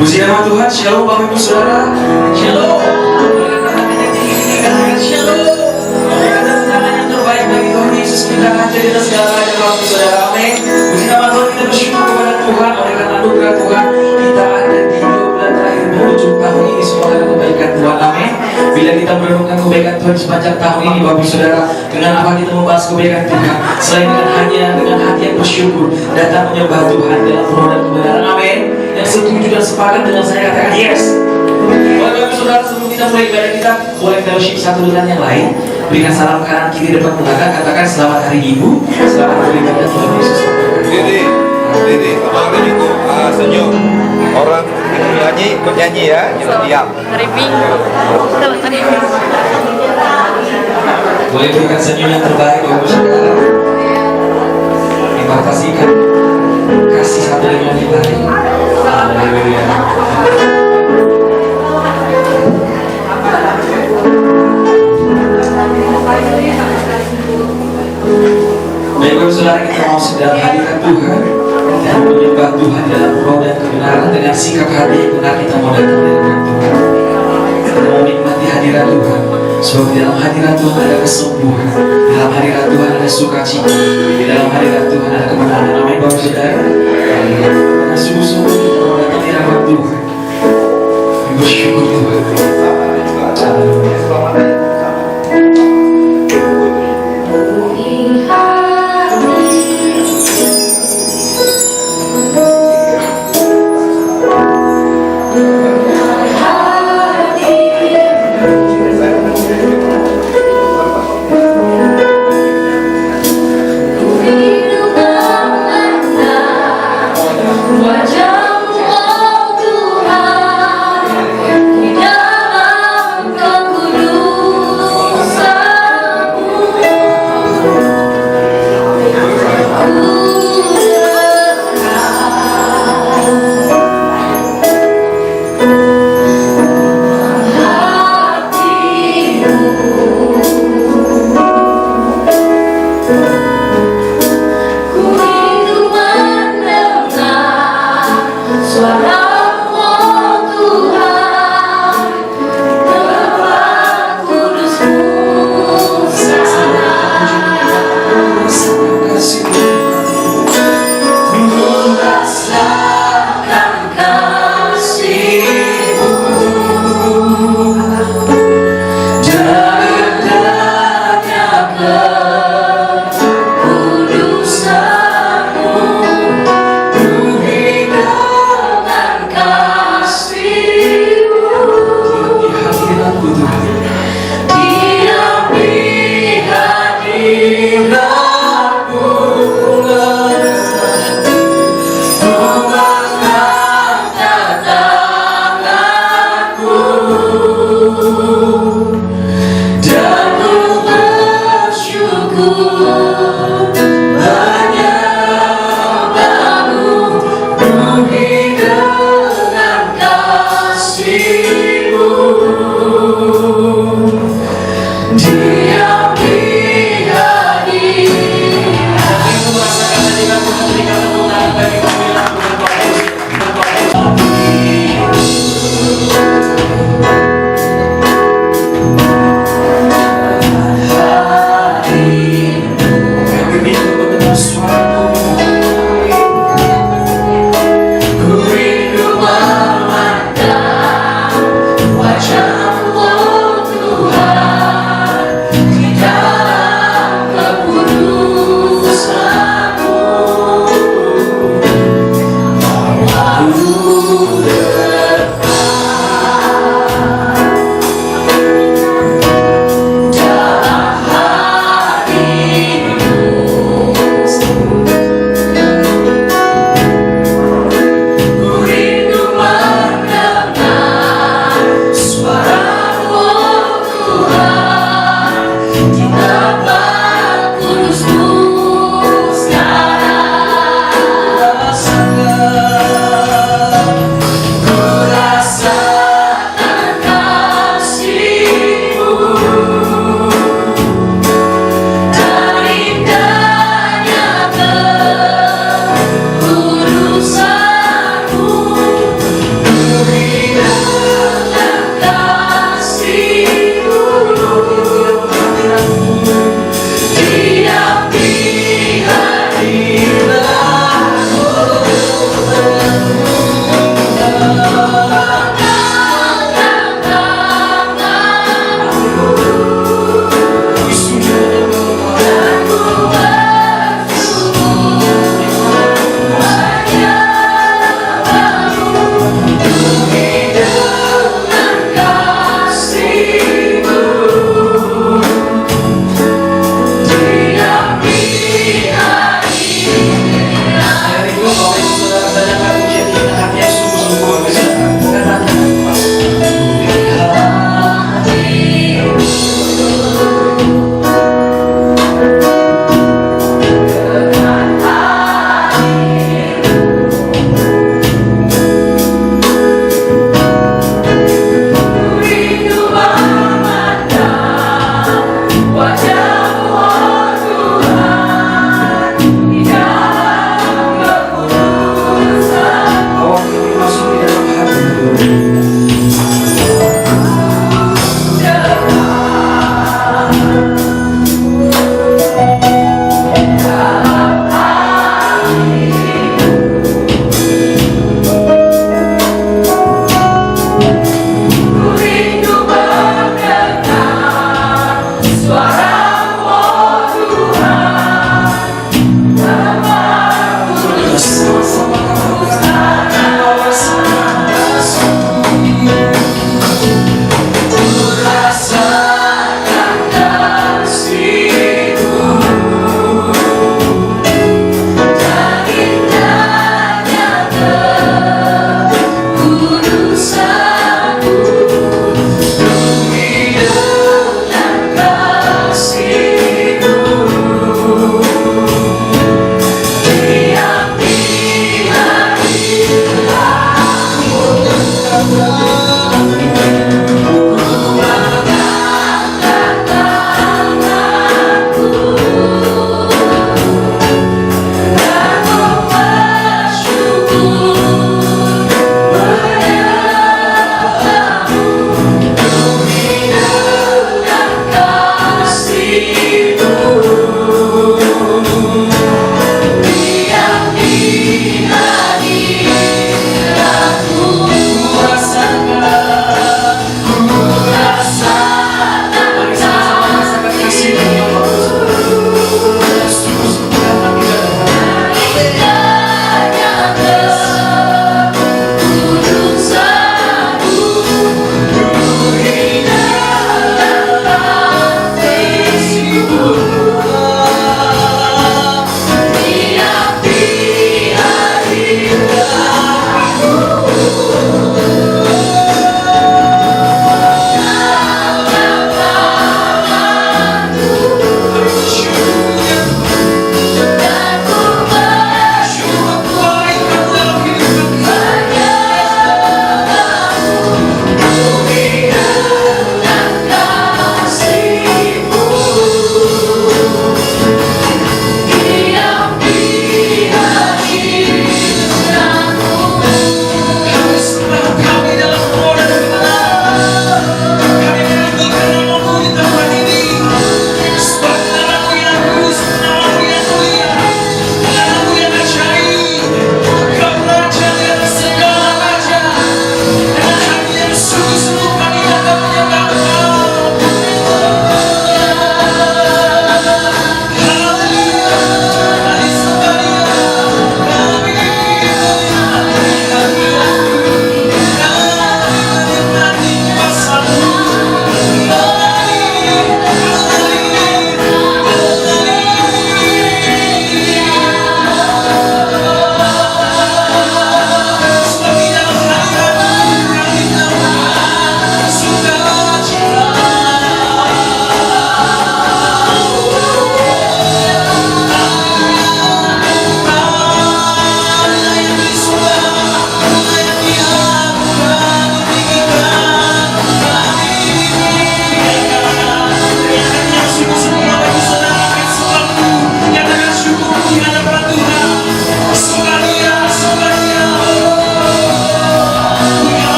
Puji nama Tuhan. Shalom Bapak Ibu Saudara. Shalom. Shalom. Tangan yang terbaik bagi Tuhan Yesus kita hadir di segala hal Bapak Ibu Saudara. Amin. Puji nama Tuhan, kita bersyukur kepada Tuhan oleh karena anugerah Tuhan kita ada di 2 bulan terakhir menuju tahun ini semua karena kebaikan Tuhan. Amin. Bila kita merenungkan kebaikan Tuhan sepanjang tahun ini Bapak Ibu Saudara, dengan apa kita membahas kebaikan Tuhan selain dengan hati yang bersyukur, datang menyembah Tuhan dalam roh dan kebenaran. Amin. Yang setuju dan sepakat dengan saya katakan yes. Bapak Ibu Saudara, sebelum kita mulai ibadah kita boleh fellowship satu dengan yang lain. Berikan salam kanan kiri depan belakang, katakan selamat hari Ibu, selamat hari ibadah Tuhan Yesus. Diri, abang tadi itu senyum. Orang bernyanyi ya, jangan diam. Hari Minggu. Selamat hari Minggu. Boleh berikan senyum yang terbaik Bapak Ibu Saudara. Terima kasih kan kasih satu dengan yang lain. Haleluya. Baik Bapak Saudara, kita mau sedang hadirat Tuhan dan menyembah Tuhan dalam roh dan kebenaran. Dengan sikap hati yang benar kita mau datang di hadirat Tuhan. Kita mau menikmati hadirat Tuhan, sebab di dalam hadirat Tuhan ada kesembuhan, di dalam hadirat Tuhan ada sukacita, di dalam hadirat Tuhan ada kemenangan. Amin Bapak Saudara. Karena sungguh-sungguh kita mau datang di hadirat Tuhan, bersyukur Tuhan. Haleluya. We'll be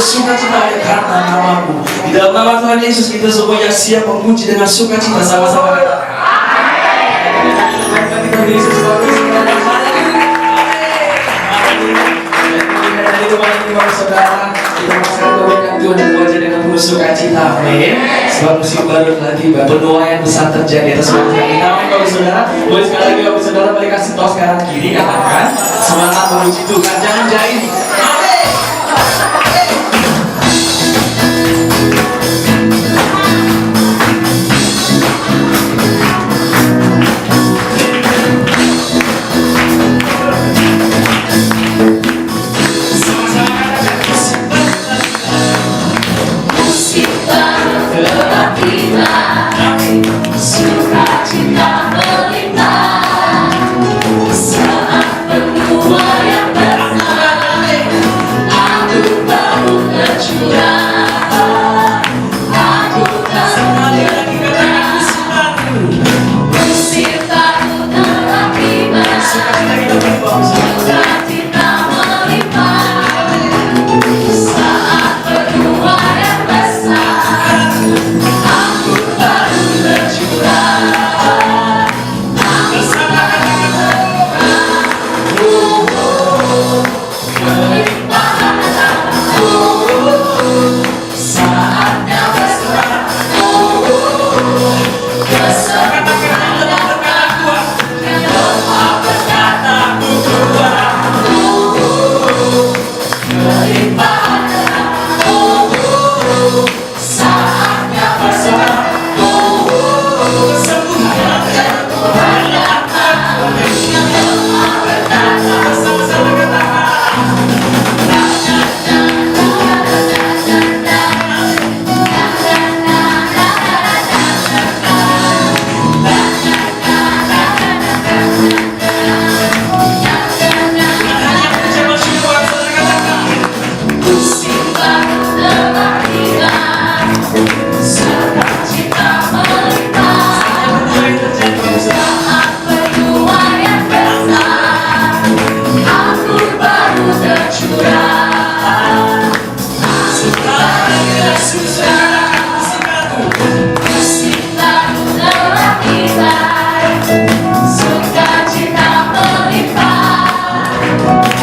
bersukacita karena namamu. Di dalam nama Tuhan Yesus kita semua yang siap memuji dengan sukacita sama-sama kata. Kita Yesus saudara, kita masih kebaikan Tuhan dan wajah dengan penuh sukacita, amin. Sebab musim baru telah tiba, penuaian besar terjadi atas bangsa kita, amin. Bapak saudara, boleh sekali lagi bapak saudara balik kasih tos kanan kiri, katakan semangat memuji Tuhan, jangan jahit, amin. Sukacita melimpah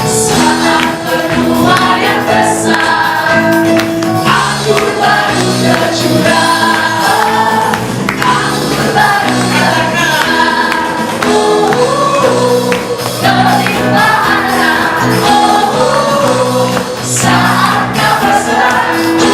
saat penuaian besar, aku baru tercurah, aku baru tercurah,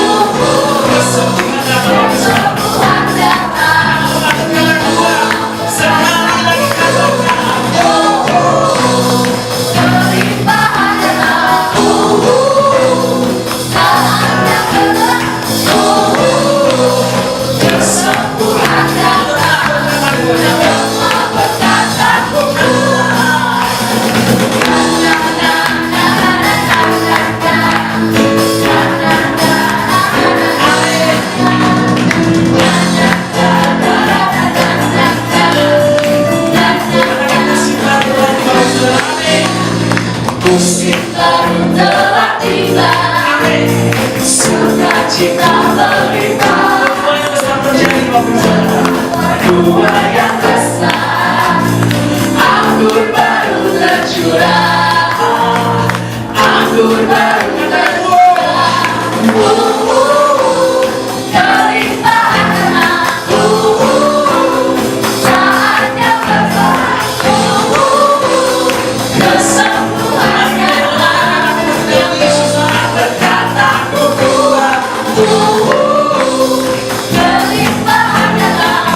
musim baru telah tiba, sukacita melimpah saat penuaian besar, aku baru tercurah. Kelimpahan dalam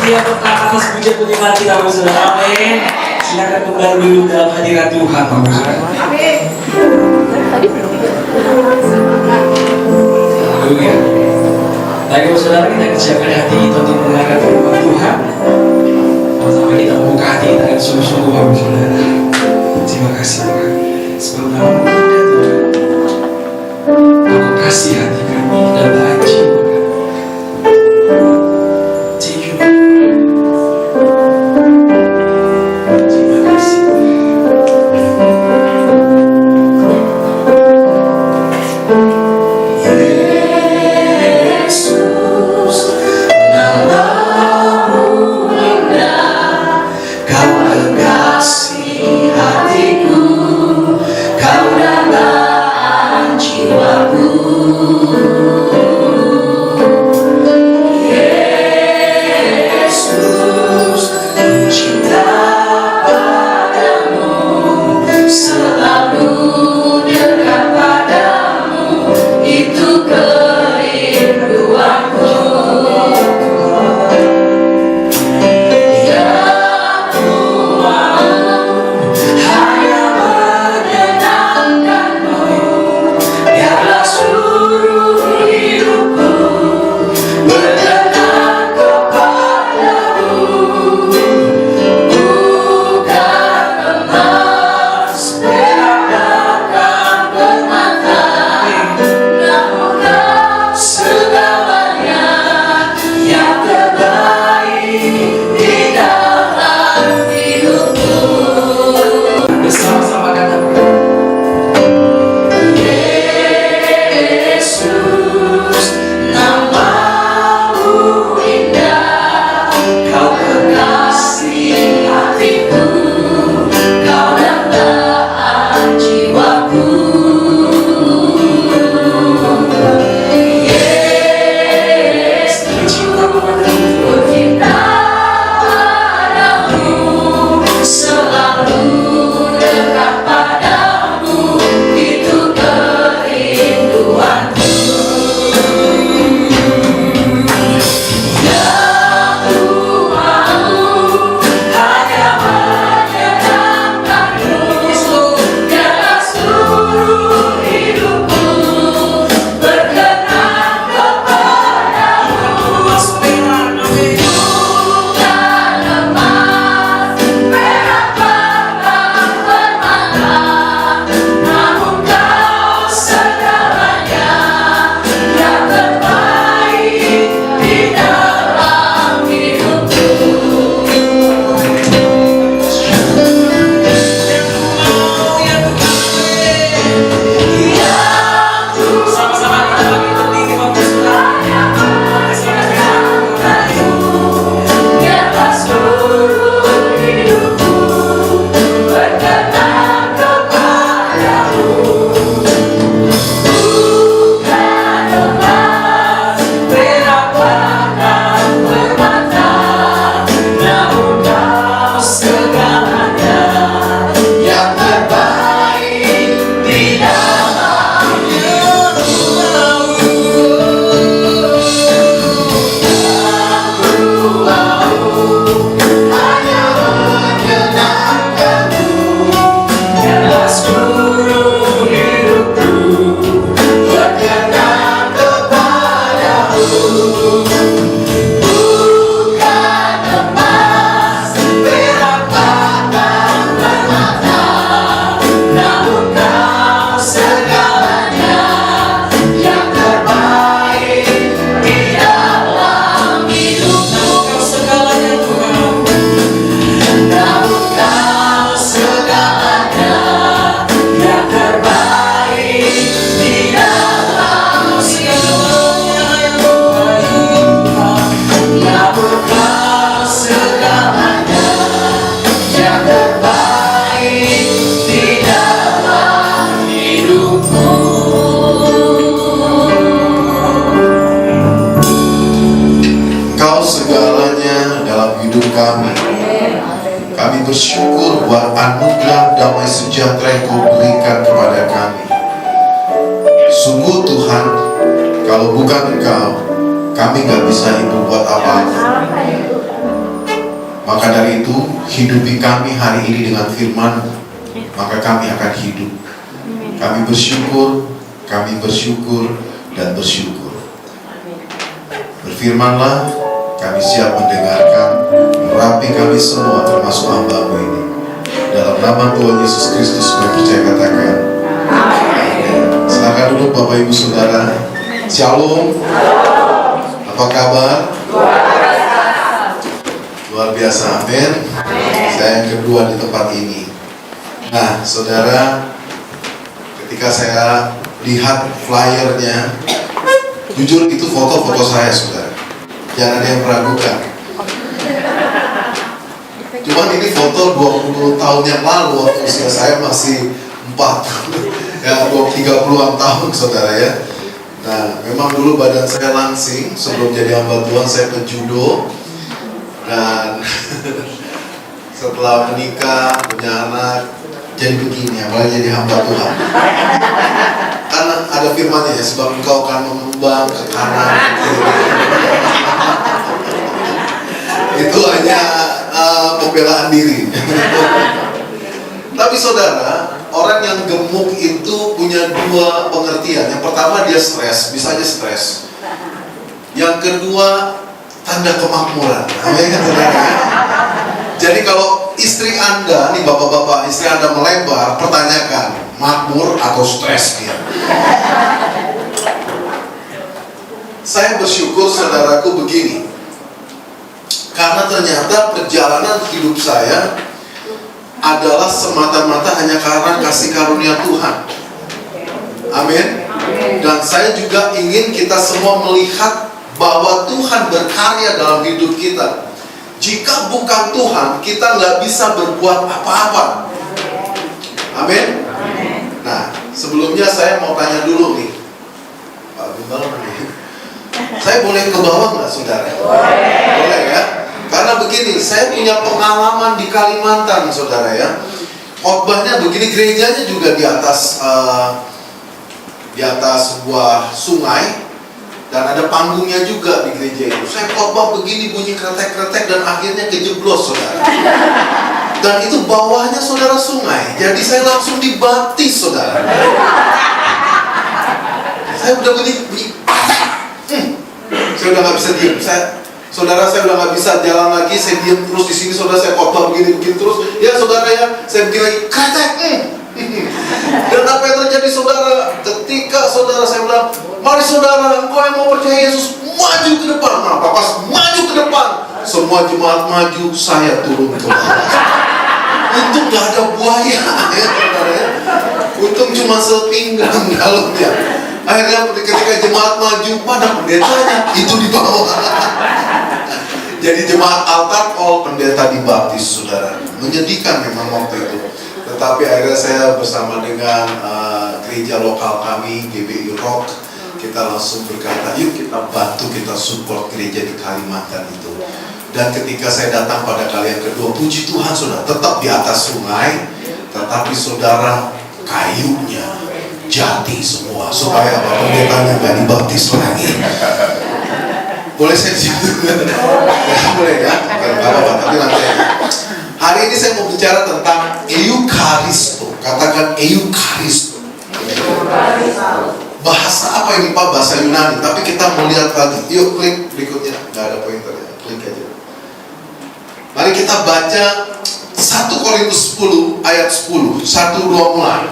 Dia pertama atas pujian beriman kita saudara, amin. Silakan kembali dulu dalam hadirat Tuhan, Bapak saudara. Haleluya. Baik Bapak saudara, kita kesiapkan hati kita untuk mendengarkan firman Tuhan. Pertama kita membuka hati kita dengan sungguh-sungguh Bapak saudara. Terima kasih Tuhan, sebab nama Indah Tuhan. Aku kasih hati kami dan jiwa kami. Thank you, Lord. Terima kasih. Yesus, namamu indah, kau kekasih hatiku, kau dambaan jiwaku. Yesus, ku cinta padamu, selalu dekat padamu, itu kerinduanku. Yang ku mau hanya menyenangkanmu, biarlah seluruh hidupku berkenan kepadamu. Bukan emas, perak, dan permata, namun kau segalanya yang terbaik di dalam hidupku. Bersama-sama katakan. Yesus, namamu indah, kau kekasih hatiku, kau dambaan jiwaku. Yesus, ku cinta padamu, selalu dekat padamu, itu kerinduanku. Yang ku mau hanya menyenangkanmu, biarlah seluruh hidupku berkenan kepadamu. Bukan emas, perak, bahkan permata, namun kau segalanya yang terbaik di dalam hidupku. Yang ku Sama-sama kita bagi berdiri Bapak saudara. biarlah seluruh hidupku berkenan kepadamu. Bukan emas, perak, bahkan permata, namun kau segalanya yang terbaik di dalam hidupku. Aku mau hanya menyenangkanmu, biarlah seluruh damai sejahtera yang Kau berikan kepada kami. Sungguh Tuhan, kalau bukan Engkau, kami gak bisa berbuat apa-apa. Maka dari itu, hidupi kami hari ini dengan firman-Mu, maka kami akan hidup. Kami bersyukur, dan bersyukur. Berfirmanlah, kami siap mendengarkan, merapi kami semua termasuk hamba-Mu ini. Dalam nama Tuhan Yesus Kristus kami percaya, katakan amin. Silakan duduk Bapak Ibu Saudara. Shalom. Apa kabar? Luar biasa, amin. Saya yang kedua di tempat ini. Nah, saudara, ketika saya lihat flyernya, jujur itu foto-foto saya, saudara. Jangan ada yang meragukan. Cuman ini foto 20 tahun yang lalu, waktu usia saya masih 40, ya 30-an tahun, saudara ya. Nah, memang dulu badan saya langsing, sebelum jadi hamba Tuhan saya pejudo. Dan setelah menikah, punya anak, jadi begini, apalagi jadi hamba Tuhan. Karena ada firman-Nya ya, sebab engkau akan mengembang ke kanan, ke kiri. Itu hanya pembelaan diri. Tapi saudara, orang yang gemuk itu punya dua pengertian. Yang pertama dia stres, bisa aja stres. Yang kedua tanda kemakmuran. Amin kan saudara? Jadi kalau istri Anda, nih bapak-bapak, istri Anda melebar, pertanyakan, makmur atau stres dia? Saya bersyukur saudaraku begini, karena ternyata perjalanan hidup saya adalah semata-mata hanya karena kasih karunia Tuhan. Amin. Dan saya juga ingin kita semua melihat bahwa Tuhan berkarya dalam hidup kita. Jika bukan Tuhan, kita nggak bisa berbuat apa-apa. Amin. Nah, sebelumnya saya mau tanya dulu nih, Pak Bimbal, saya boleh ke bawah nggak, saudara? Boleh ya? Karena begini, saya punya pengalaman di Kalimantan, saudara ya. Khotbahnya begini, gerejanya juga di atas sebuah sungai. Dan ada panggungnya juga di gereja itu. Saya khotbah begini, bunyi kretek-kretek dan akhirnya kejeblos, saudara. Dan itu bawahnya saudara sungai. Jadi saya langsung dibaptis, saudara. Saya udah bunyi. Saya udah nggak bisa diam. Saudara, saya udah nggak bisa jalan lagi. Saya diam terus di sini, saudara. Saya khotbah begini terus. Ya saudara ya, saya bikin lagi kretek. Dan apa yang terjadi, saudara? Ketika saudara saya bilang, mari saudara, engkau yang mau percaya Yesus, maju ke depan. Nah, pas maju ke depan, semua jemaat maju, saya turun ke bawah. Untung gak ada buaya, ya saudara ya. Untung cuma sepinggang dalamnya. Akhirnya ketika jemaat maju, mana pendetanya? Itu di bawah. Jadi jemaat altar call, pendeta dibaptis, saudara. Menyedihkan memang waktu itu. Tetapi akhirnya saya bersama dengan gereja lokal kami, GBI Rock, kita langsung berkata, yuk kita bantu, kita support gereja di Kalimantan itu. Dan ketika saya datang pada kali yang kedua, puji Tuhan saudara, tetap di atas sungai, tetapi saudara, kayunya jati semua, supaya apa? Pendetanya gak dibaptis lagi. Boleh saya situ? Boleh ya? Gak apa-apa, tapi nanti aja. Hari ini saya mau bicara tentang Eukaristo. Katakan Eukaristo. Bahasa apa ini Pak? Bahasa Yunani. Tapi kita mau lihat lagi. Yuk klik berikutnya. Gak ada pointer ya. Klik aja. Mari kita baca 1 Korintus 10 ayat 10. 1, 2 mulai.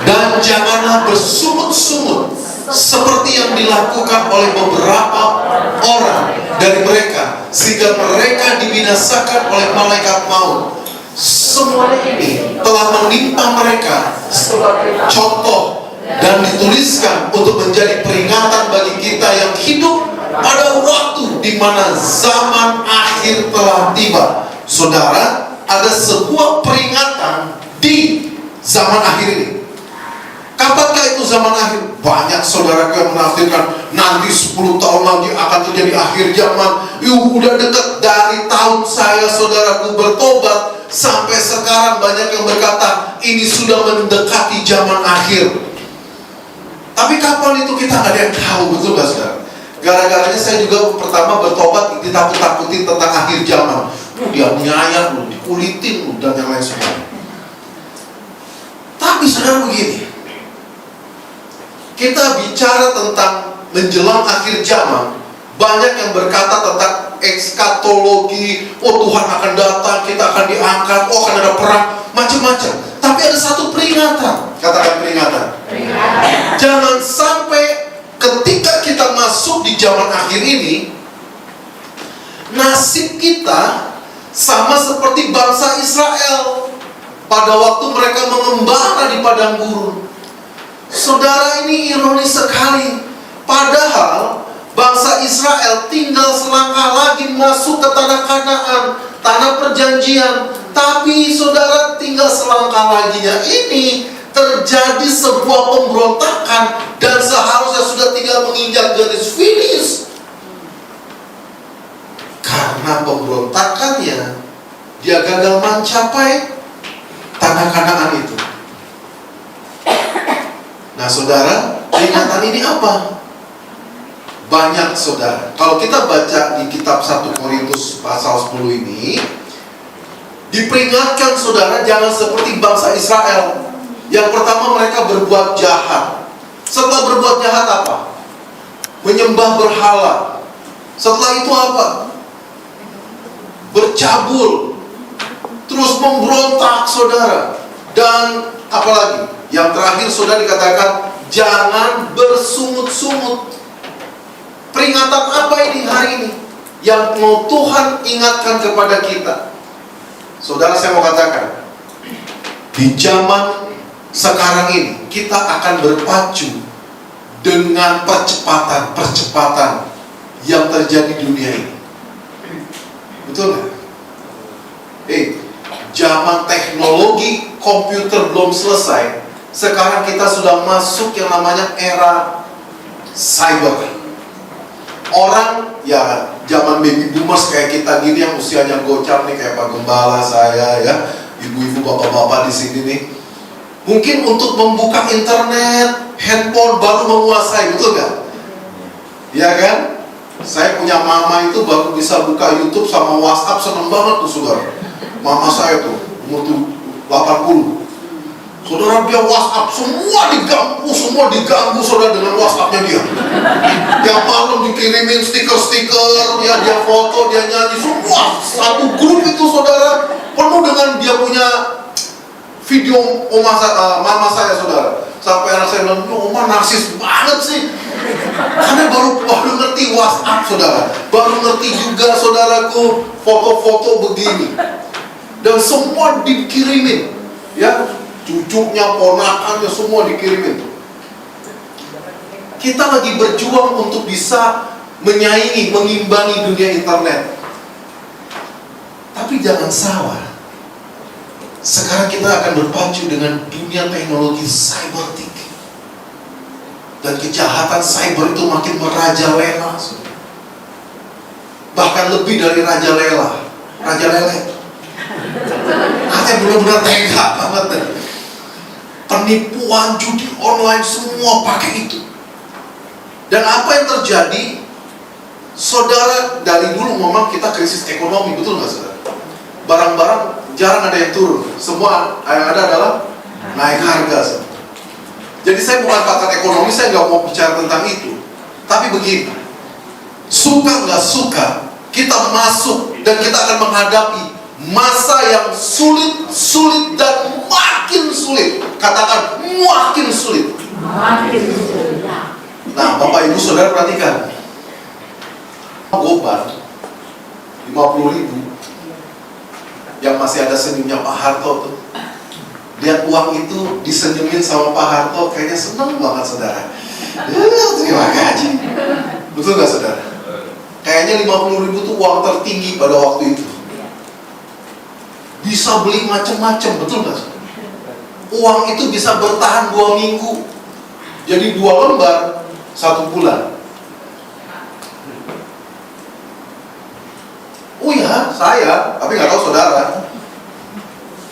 Dan janganlah bersungut-sungut seperti yang dilakukan oleh beberapa orang dari mereka, sehingga mereka dibinasakan oleh malaikat maut. Semua ini telah menimpa mereka sebagai contoh dan dituliskan untuk menjadi peringatan bagi kita yang hidup pada waktu di mana zaman akhir telah tiba. Saudara, ada sebuah peringatan di zaman akhir ini. Kapankah itu zaman akhir? Banyak saudaraku yang menafsirkan nanti 10 tahun lagi akan terjadi akhir zaman. Udah dekat. Dari tahun saya saudaraku bertobat sampai sekarang banyak yang berkata ini sudah mendekati zaman akhir. Tapi kapan itu kita nggak ada yang tahu, betul nggak saudara? Gara-garanya saya juga pertama bertobat ditakut-takutin tentang akhir zaman. Dia nyayat lu, dikulitin lu, dan yang lain sebagainya. Tapi saudara begini, kita bicara tentang menjelang akhir zaman, banyak yang berkata tentang ekskatologi, oh Tuhan akan datang, kita akan diangkat, oh akan ada perang, macam-macam. Tapi ada satu peringatan, katakan peringatan. Jangan sampai ketika kita masuk di zaman akhir ini, nasib kita sama seperti bangsa Israel pada waktu mereka mengembara di padang gurun. Saudara, ini ironis sekali. Padahal bangsa Israel tinggal selangkah lagi masuk ke tanah Kanaan, tanah perjanjian. Tapi saudara, tinggal selangkah laginya ini terjadi sebuah pemberontakan dan seharusnya sudah tinggal menginjak garis finish. Karena pemberontakannya, dia gagal mencapai tanah Kanaan itu. Nah saudara, peringatan ini apa? Banyak saudara. Kalau kita baca di kitab 1 Korintus pasal 10 ini, diperingatkan saudara jangan seperti bangsa Israel. Yang pertama, mereka berbuat jahat. Setelah berbuat jahat apa? Menyembah berhala. Setelah itu apa? Bercabul. Terus memberontak saudara. Dan apalagi? Yang terakhir saudara dikatakan jangan bersungut-sungut. Peringatan apa ini hari ini yang mau Tuhan ingatkan kepada kita? Saudara, saya mau katakan, di zaman sekarang ini kita akan berpacu dengan percepatan yang terjadi di dunia ini. Betul nggak? Zaman teknologi komputer belum selesai, sekarang kita sudah masuk yang namanya era cyber. Orang ya zaman baby boomers kayak kita gini yang usianya gocap nih, kayak Pak Gembala saya ya, ibu-ibu bapak-bapak di sini nih, mungkin untuk membuka internet, handphone baru menguasai, betul gak? Iya kan? Saya punya mama itu baru bisa buka YouTube sama WhatsApp, seneng banget tuh saudara. Mama saya tuh umur 80. Saudara, dia WhatsApp, semua diganggu saudara dengan WhatsAppnya dia. Tiap malam dikirimin stiker-stiker, ya dia foto, dia nyanyi, semua satu grup itu saudara penuh dengan dia punya video mama saya saudara. Sampai anak saya bilang, oma narsis banget sih. Karena baru ngerti WhatsApp saudara, baru ngerti juga saudaraku foto-foto begini, dan semua dikirimin, ya. Cucunya, ponakannya, semua dikirimin. Kita lagi berjuang untuk bisa menyaingi, mengimbangi dunia internet. Tapi jangan salah, sekarang kita akan berpacu dengan dunia teknologi cybernetik. Dan kejahatan cyber itu makin merajalela. Bahkan lebih dari rajalela, raja lele. Artinya benar-benar tega banget. Penipuan, judi online, semua pakai itu. Dan apa yang terjadi? Saudara, dari dulu memang kita krisis ekonomi, betul nggak saudara? Barang-barang jarang ada yang turun, semua yang ada adalah naik harga saudara. Jadi saya bukan pakar ekonomi, saya nggak mau bicara tentang itu. Tapi begini, suka nggak suka, kita masuk dan kita akan menghadapi masa yang sulit dan makin sulit. Katakan makin sulit. Nah, Bapak Ibu Saudara perhatikan, Goban 50.000 yang masih ada senyumnya Pak Harto tuh. Lihat uang itu disenyumin sama Pak Harto, kayaknya seneng banget saudara. Terima kasih. Betul gak saudara? Kayaknya 50.000 tuh uang tertinggi pada waktu itu. Bisa beli macam-macam, betul gak saudara? Uang itu bisa bertahan 2 minggu. Jadi 2 lembar 1 bulan. Oh ya, saya, tapi gak tahu saudara.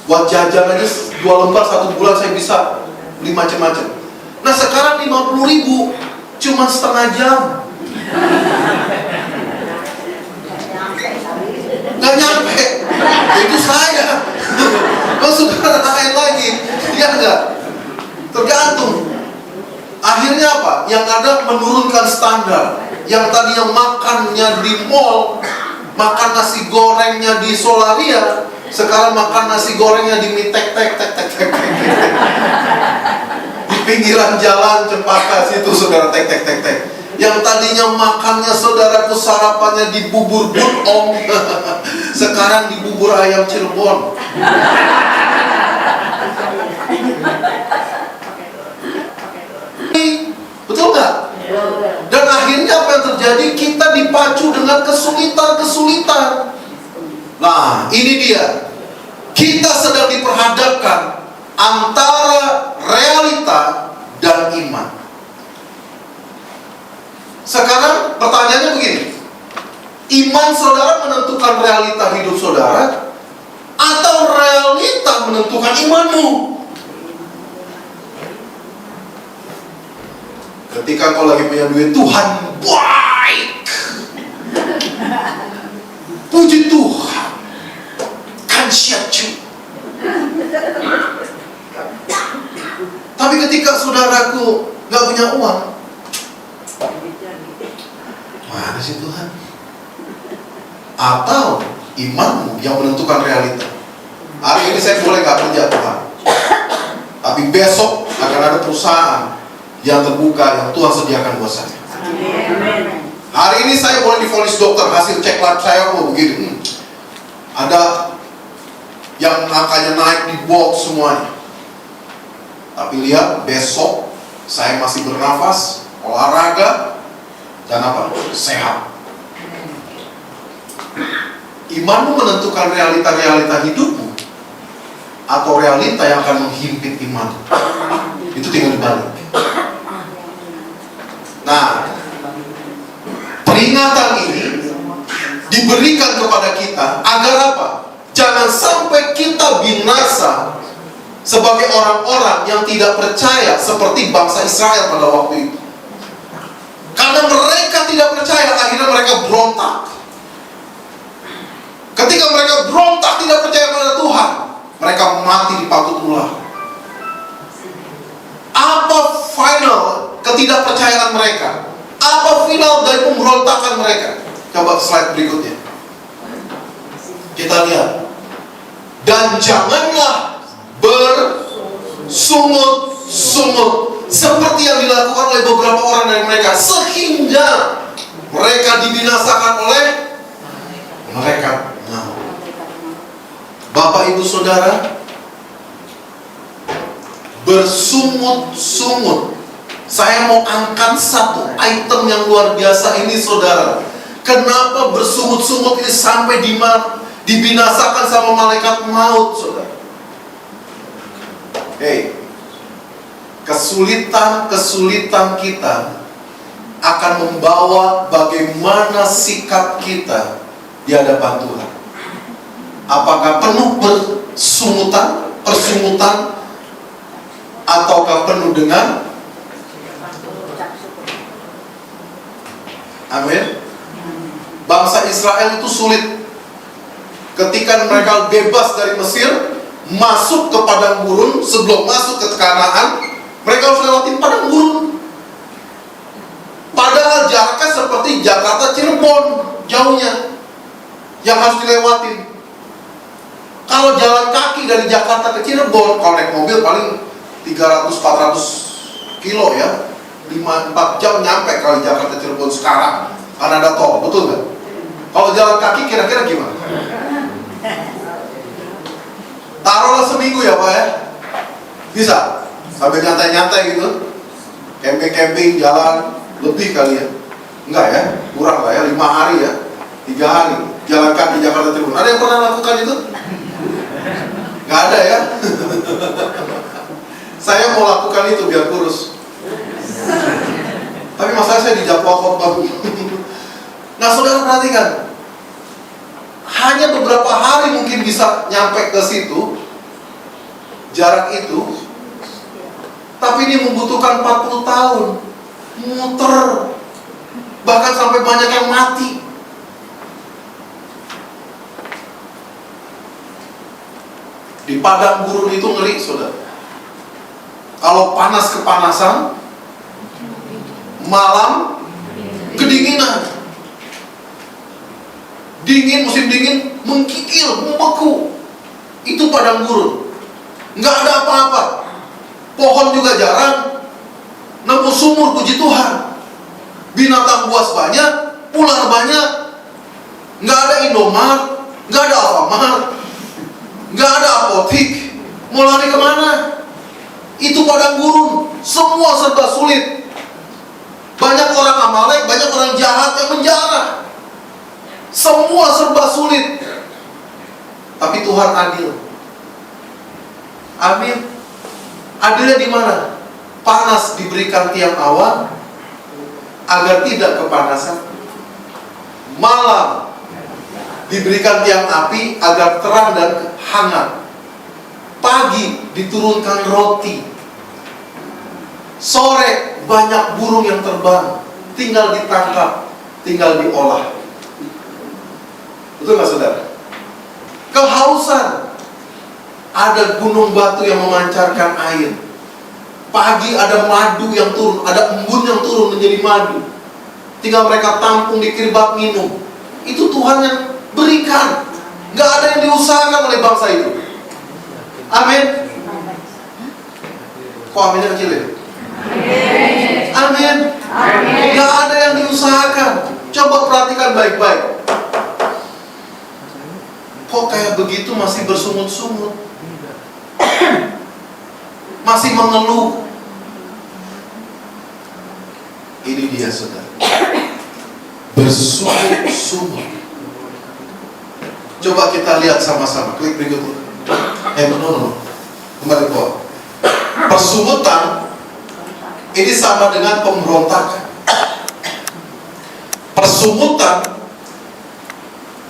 Buat jajan aja 2 lembar 1 bulan saya bisa beli macam-macam. Nah sekarang 50.000 cuma setengah jam. Nggak nyampe. Itu saya. Kalau saudara lain lagi, ya enggak? Tergantung. Akhirnya apa? Yang ada menurunkan standar. Yang tadinya makannya di mall, makan nasi gorengnya di Solaria, sekarang makan nasi gorengnya di mie tek. Di pinggiran jalan Cempaka situ saudara tek. Yang tadinya makannya saudaraku sarapannya di bubur Bunong, sekarang di bubur ayam Cirebon. Betul nggak? Dan akhirnya apa yang terjadi? Kita dipacu dengan kesulitan. Nah, ini dia. Kita sedang diperhadapkan antara realita dan iman. Sekarang pertanyaannya begini. Iman saudara menentukan realita hidup saudara, atau realita menentukan imanmu? Ketika kau lagi punya duit, Tuhan baik. Puji Tuhan. Kan siap cu. Tapi ketika saudaraku gak punya uang, mana sih Tuhan? Atau imanmu yang menentukan realita. Hari ini saya boleh gak kerja Tuhan, tapi besok akan ada perusahaan yang terbuka yang Tuhan sediakan buat saya. Hari ini saya boleh divonis dokter, hasil cek lab saya begini. Ada yang angkanya naik di box semuanya. Tapi lihat besok saya masih bernafas, olahraga, dan apa? Sehat. Imanmu menentukan realita-realita hidupmu, atau realita yang akan menghimpit iman. Itu tinggal dibalik. Nah, peringatan ini diberikan kepada kita agar apa? Jangan sampai kita binasa sebagai orang-orang yang tidak percaya seperti bangsa Israel pada waktu itu. Karena mereka tidak percaya, akhirnya mereka berontak. Ketika mereka berontak tidak percaya pada Tuhan, mereka mati dipakut ular. Apa final ketidakpercayaan mereka? Apa final dari pemberontakan mereka? Coba slide berikutnya. Kita lihat. Dan janganlah bersungut-sungut seperti yang dilakukan oleh beberapa orang dari mereka, sehingga mereka dibinasakan oleh mereka. Bapak ibu saudara, bersungut-sungut. Saya mau angkat satu item yang luar biasa ini saudara. Kenapa bersungut-sungut ini sampai dibinasakan sama malaikat maut saudara? Kesulitan kita akan membawa bagaimana sikap kita di hadapan Tuhan. Apakah penuh persungutan, ataukah penuh dengan amin? Bangsa Israel itu sulit. Ketika mereka bebas dari Mesir, masuk ke padang gurun, sebelum masuk ke Kanaan, mereka harus lewatin padang gurun. Padahal jaraknya seperti Jakarta Cirebon, jauhnya yang harus dilewatin. Kalau jalan kaki dari Jakarta ke Cirebon, kalau naik mobil paling 300-400 kilo ya, 5-4 jam nyampe kalau Jakarta Cirebon sekarang, karena ada tol, betul nggak? Kalau jalan kaki kira-kira gimana? Taruhlah seminggu ya Pak ya, bisa sampai nyantai-nyantai gitu, camping jalan lebih kali ya, enggak ya, kurang lah ya, 5 hari ya, 3 hari jalan kaki Jakarta Cirebon. Ada yang pernah lakukan itu? Nggak ada ya. Saya mau lakukan itu biar kurus. Tapi masalah saya dijadwal khotbah. Nah saudara perhatikan, hanya beberapa hari mungkin bisa nyampe ke situ, jarak itu, tapi ini membutuhkan 40 tahun muter, bahkan sampai banyak yang mati. Di padang gurun itu ngeri, saudara. Kalau panas kepanasan, malam kedinginan. Dingin, musim dingin, menggigil, membeku. Itu padang gurun. Nggak ada apa-apa. Pohon juga jarang. Nemu sumur, puji Tuhan. Binatang buas banyak, ular banyak. Nggak ada Indomart, nggak ada Alfamart, nggak ada apotik. Mau lari kemana? Itu padang gurun. Semua serba sulit. Banyak orang Amalek, banyak orang jahat yang menjara. Semua serba sulit. Tapi Tuhan adil. Amin. Adilnya di mana? Panas diberikan tiang awan agar tidak kepanasan. Malam diberikan tiang api agar terang dan hangat. Pagi diturunkan roti. Sore banyak burung yang terbang, tinggal ditangkap, tinggal diolah. Betul nggak, saudara? Kehausan, ada gunung batu yang memancarkan air. Pagi ada madu yang turun, ada embun yang turun menjadi madu. Tinggal mereka tampung di kirbab minum. Itu Tuhan yang berikan. Nggak ada yang diusahakan oleh bangsa itu. Amin. Kok aminnya kecil ya? Amin. Nggak ada yang diusahakan. Coba perhatikan baik-baik. Kok kayak begitu masih bersungut-sungut, masih mengeluh. Ini dia, saudara, bersungut-sungut. Coba kita lihat sama-sama. Klik berikutnya. No. Kembali ke persungutan ini sama dengan pemberontakan. Persungutan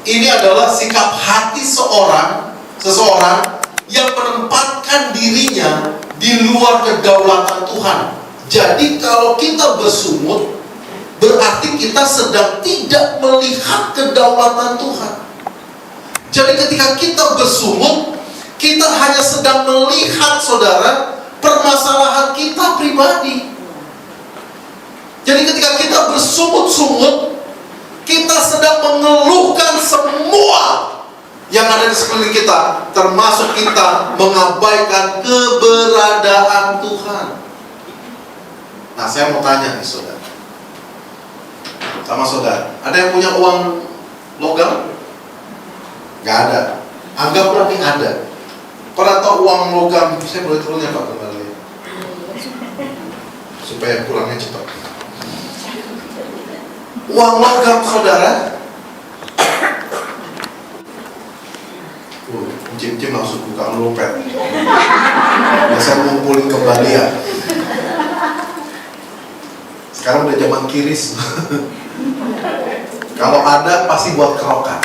ini adalah sikap hati seseorang yang menempatkan dirinya di luar kedaulatan Tuhan. Jadi kalau kita bersungut, berarti kita sedang tidak melihat kedaulatan Tuhan. Jadi ketika kita bersungut, kita hanya sedang melihat, saudara, permasalahan kita pribadi. Jadi ketika kita bersungut-sungut, kita sedang mengeluhkan semua yang ada di sekeliling kita, termasuk kita mengabaikan keberadaan Tuhan. Nah, saya mau tanya nih, saudara, sama saudara, ada yang punya uang logam? Gak ada. Anggaplah ini ada. Pernah tahu uang logam? Saya boleh turunnya Pak kembali, supaya pulangnya cepat. Uang logam, saudara, Cim langsung buka lopet. Biasa ngumpulin kembali ya. Sekarang udah zaman kiris. Kalau ada pasti buat kerokan.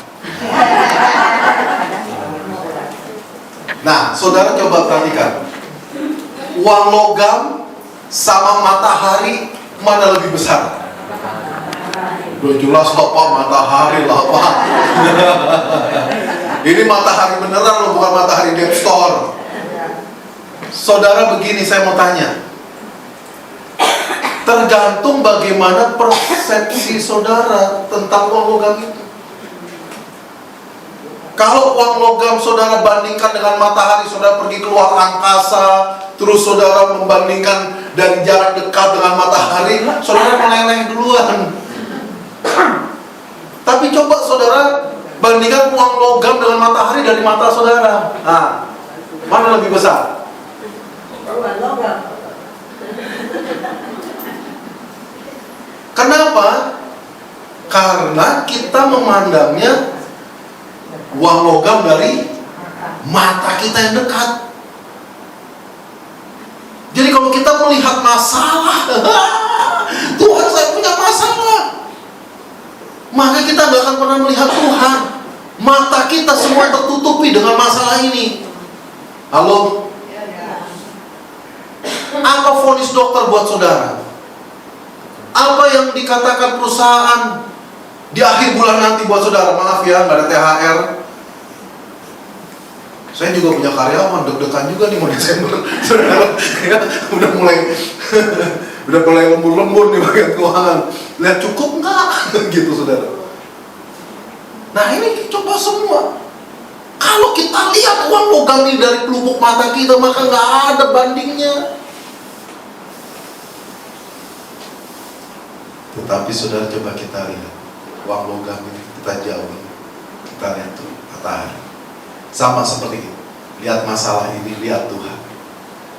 Nah, saudara coba perhatikan. Uang logam sama matahari, mana lebih besar? Udah jelas lah Pak, matahari lah Pak. Ini matahari beneran loh, bukan matahari Deep Store. Saudara, begini saya mau tanya. Tergantung bagaimana persepsi saudara tentang uang logam itu. Kalau uang logam saudara bandingkan dengan matahari, saudara pergi keluar angkasa, terus saudara membandingkan dari jarak dekat dengan matahari, saudara meleleh duluan. Tapi coba saudara bandingkan uang logam dengan matahari dari mata saudara. Nah, mana lebih besar? Kenapa? Karena kita memandangnya uang logam dari mata kita yang dekat. Jadi kalau kita melihat masalah, Tuhan, saya punya masalah, maka kita gak akan pernah melihat Tuhan. Mata kita semua tertutupi dengan masalah ini. Halo? apa vonis dokter buat saudara? Apa yang dikatakan perusahaan di akhir bulan nanti buat saudara? Maaf ya, nggak ada THR. Saya juga punya karyawan, deg-degan juga nih mau Desember. Saudara, ya, udah mulai lembur-lembur nih bagian keuangan. Lihat cukup nggak? Gitu saudara. Nah ini coba semua. Kalau kita lihat uang logam ini dari pelupuk mata kita, maka nggak ada bandingnya. Tetapi saudara, coba kita lihat uang logam ini, kita jauhi, kita lihat tuh matahari. Sama seperti itu. Lihat masalah ini, lihat Tuhan.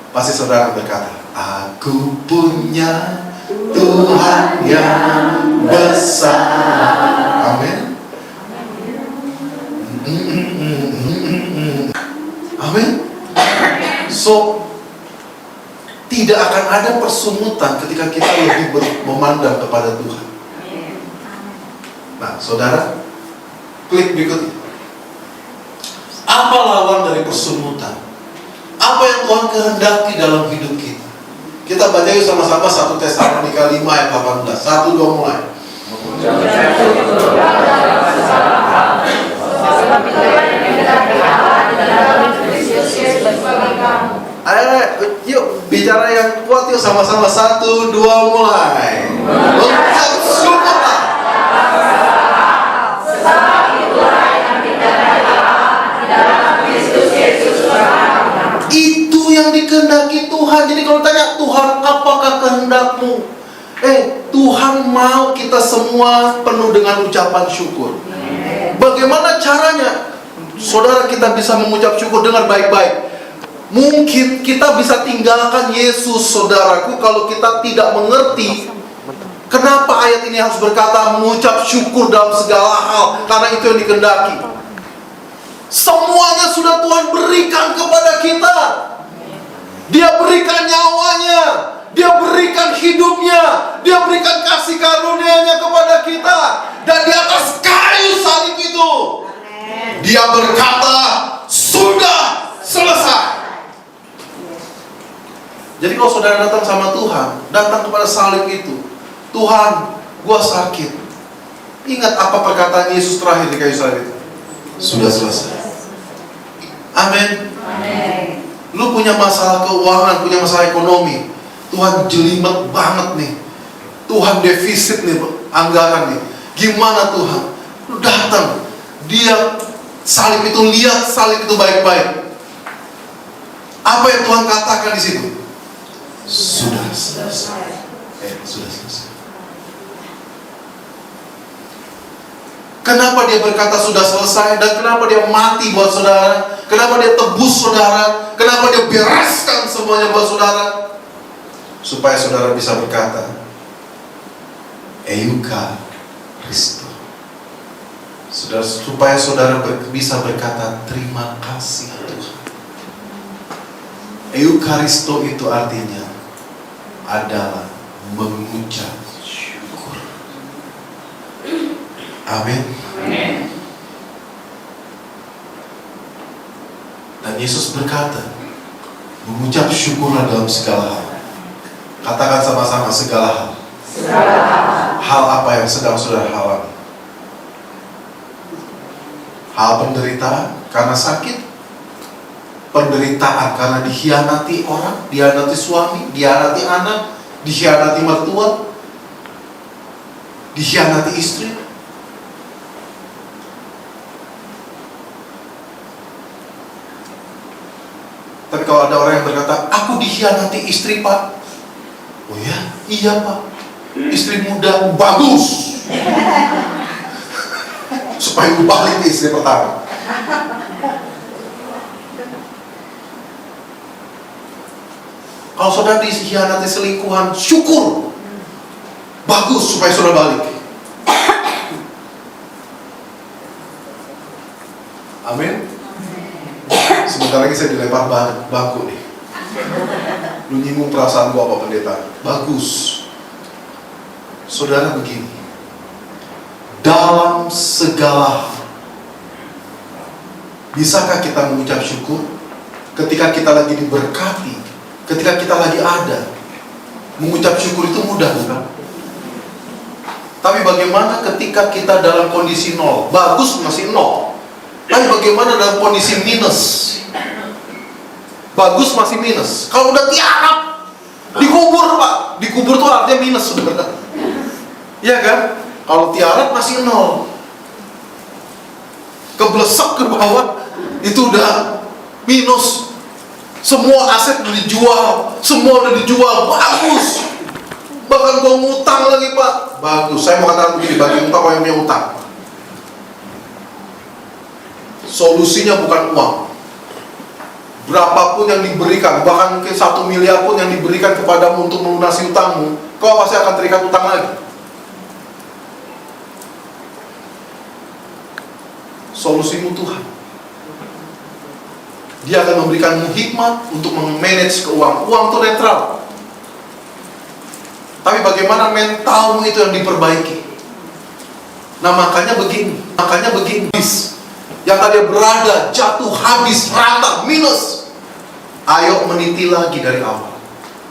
Pasti saudara berkata, aku punya Tuhan yang besar. Amin. Amin. So, tidak akan ada persungutan ketika kita lebih memandang kepada Tuhan. Nah, saudara, klik berikutnya. Apa lawan dari persungutan? Apa yang Tuhan kehendaki dalam hidup kita? Kita baca yuk sama-sama 1 Tesalonika 5 ayat 18. 1, 2, mulai. Ayo, yuk bicara yang kuat yuk sama-sama. 1, 2, mulai. Ucap syukurlah. Itu yang dikehendaki Tuhan. Jadi kalau tanya Tuhan, apakah kehendakmu? Tuhan mau kita semua penuh dengan ucapan syukur. Bagaimana caranya? Saudara, kita bisa mengucap syukur dengan baik-baik. Mungkin kita bisa tinggalkan Yesus, saudaraku, kalau kita tidak mengerti kenapa ayat ini harus berkata mengucap syukur dalam segala hal, karena itu yang dikehendaki. Semuanya sudah Tuhan berikan kepada kita. Dia berikan nyawanya, Dia berikan hidupnya, Dia berikan kasih karunia-Nya kepada kita. Dan di atas kayu salib itu Dia berkata, sudah selesai. Jadi kalau saudara datang sama Tuhan, datang kepada salib itu, Tuhan, gua sakit. Ingat apa perkataan Yesus terakhir di kayu salib itu? Sudah selesai. Amin. Lu punya masalah keuangan, punya masalah ekonomi, Tuhan jelimet banget nih, Tuhan defisit nih anggaran nih. Gimana Tuhan? Lu datang, Dia salib itu, lihat salib itu baik-baik. Apa yang Tuhan katakan di situ? Sudah selesai. Sudah selesai. Kenapa Dia berkata sudah selesai? Dan kenapa Dia mati buat saudara? Kenapa Dia tebus saudara? Kenapa Dia bereskan semuanya buat saudara? Supaya saudara bisa berkata, Eucharisto. Supaya saudara bisa berkata, terima kasih Tuhan. Eucharisto itu artinya adalah mengucap syukur. Amin. Dan Yesus berkata, mengucap syukurlah dalam segala hal. Katakan sama-sama, segala hal. Hal apa yang sedang saudara alami? Hal penderitaan karena sakit, penderitaan karena dikhianati orang, dikhianati suami, dikhianati anak, dikhianati mertua, dikhianati istri. Tapi kalau ada orang yang berkata, aku dikhianati istri Pak. Oh ya? Iya Pak. Istri muda, bagus. Supaya gue balik ke istri pertama. Kalau saudara dikhianati selingkuhan, syukur. Bagus supaya saudara balik. Amin. Sebentar lagi saya dilempar bangku nih. Lu nyinggung perasaan gua apa pendeta? Bagus. Saudara begini, dalam segala hal, bisakah kita mengucap syukur ketika kita lagi diberkati, Ketika kita lagi ada, mengucap syukur itu mudah, bukan? Tapi bagaimana ketika kita dalam kondisi nol? Bagus masih nol. Tapi bagaimana dalam kondisi minus? Bagus masih minus. Kalau udah tiarap, dikubur Pak. Dikubur tuh artinya minus, saudara. Iya kan? Kalau tiarap masih nol. Keblesek ke bawah, itu udah minus. Semua aset udah dijual. Semua udah dijual. Bagus. Bahkan gua ngutang lagi Pak. Bagus, saya mau katakan begini, bagi utang yang punya utang, solusinya bukan uang. Berapapun yang diberikan, bahkan mungkin 1 miliar pun yang diberikan kepadamu untuk melunasi utangmu, kau pasti akan terikat utang lagi. Solusimu Tuhan. Dia akan memberikanmu hikmat untuk memanage keuangan. Uang itu netral. Tapi bagaimana mentalmu itu yang diperbaiki? Nah makanya begini. Yang tadi berada, jatuh, habis, rata, minus. Ayo meniti lagi dari awal.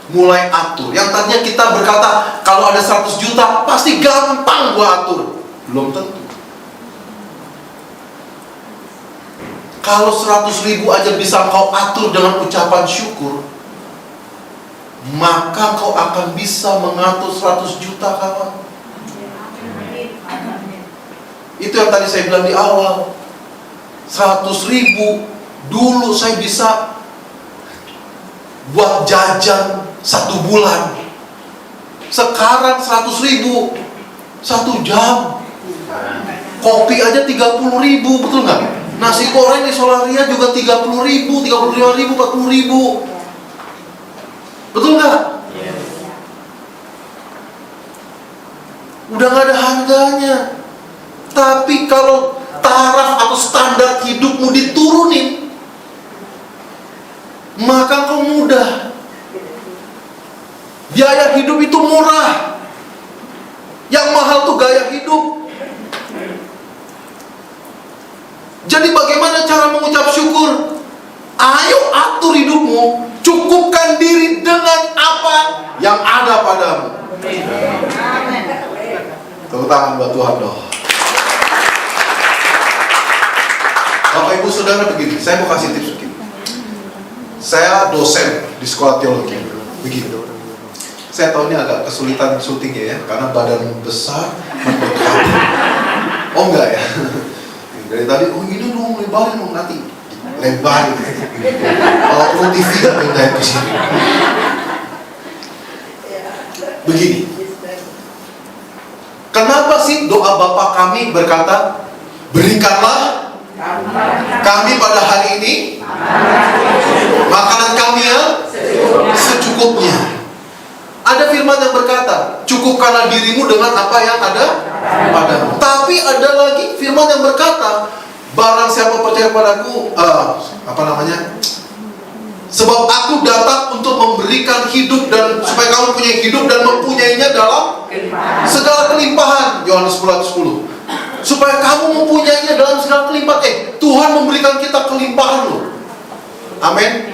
Mulai atur. Yang tadinya kita berkata, kalau ada 100 juta, pasti gampang gua atur. Belum tentu. Kalau 100.000 aja bisa kau atur dengan ucapan syukur, maka kau akan bisa mengatur 100 juta kawan. Itu yang tadi saya bilang di awal. 100.000 dulu saya bisa buat jajan 1 bulan. Sekarang 100.000 1 jam. Kopi aja 30.000, betul nggak? Nasi goreng di Solaria juga 30.000, 35.000, 40.000. Betul nggak? Udah nggak ada harganya. Tapi kalau taraf atau standar hidupmu diturunin, maka kau mudah. Biaya hidup itu murah. Yang mahal tuh gaya hidup. Jadi bagaimana cara mengucap syukur? Ayo atur hidupmu. Cukupkan diri dengan apa yang ada padamu. Tepuk tangan buat Tuhan dong. Bapak Ibu Saudara begini, saya mau kasih tips begini. Saya dosen di sekolah teologi. Begini. Saya tahu ini agak kesulitan syutingnya ya, karena badan besar, mendekati. Oh enggak ya? Dari tadi, oh ini dong, lebarin dong nanti. Lebar kalau perlu TV gak pindah ke sini. Begini, kenapa sih doa Bapa kami berkata, berikanlah kami pada hari ini makanan kami yang secukupnya. Ada firman yang berkata, cukupkanlah dirimu dengan apa yang ada padamu. Tapi ada lagi firman yang berkata, barang siapa percaya padaku, sebab aku datang untuk memberikan hidup dan supaya kamu punya hidup dan mempunyainya dalam segala kelimpahan. Yohanes 10:10. Supaya kamu mempunyainya dalam segala kelimpahan. Tuhan memberikan kita kelimpahan loh. Amin.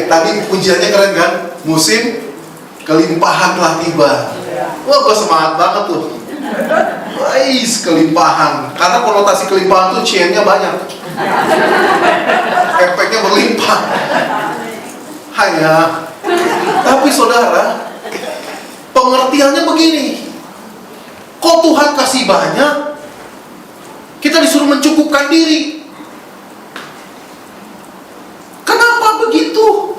Tadi pujiannya keren kan? Musim kelimpahan telah tiba. Wah, gue semangat banget tuh. Kelimpahan. Karena konotasi kelimpahan tuh CN-nya banyak. Efeknya berlimpah. Hanya. Tapi saudara, pengertiannya begini. Kok Tuhan kasih banyak, kita disuruh mencukupkan diri. Kenapa begitu?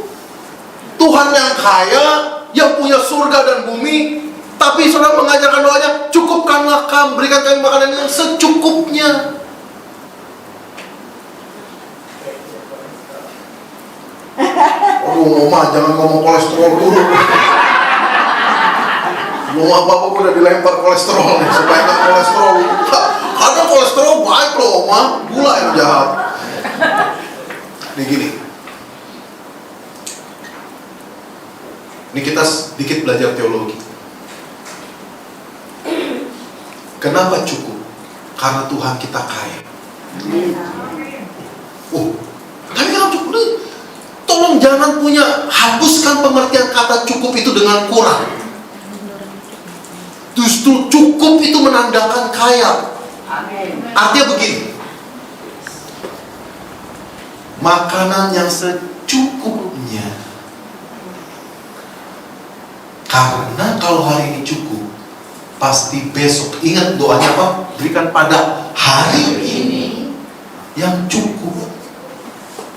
Tuhan yang kaya, yang punya surga dan bumi, tapi saudara mengajarkan doanya, cukupkanlah kami, berikan kami makanan yang secukupnya. Aduh, Oma, jangan ngomong kolesterol dulu. Belum apa-apa udah dilempar kolesterol nih, supaya nggak kolesterol. Karena kolesterol baik loh, Oma, gula yang jahat. Nih gini. Ini kita sedikit belajar teologi. Kenapa cukup? Karena Tuhan kita kaya. Tapi kenapa cukup? Tolong jangan punya, hapuskan pengertian kata cukup itu dengan kurang. Justru cukup itu menandakan kaya. Artinya begini, makanan yang secukupnya. Karena kalau hari ini cukup, pasti besok, ingat doanya apa? Berikan pada hari ini yang cukup.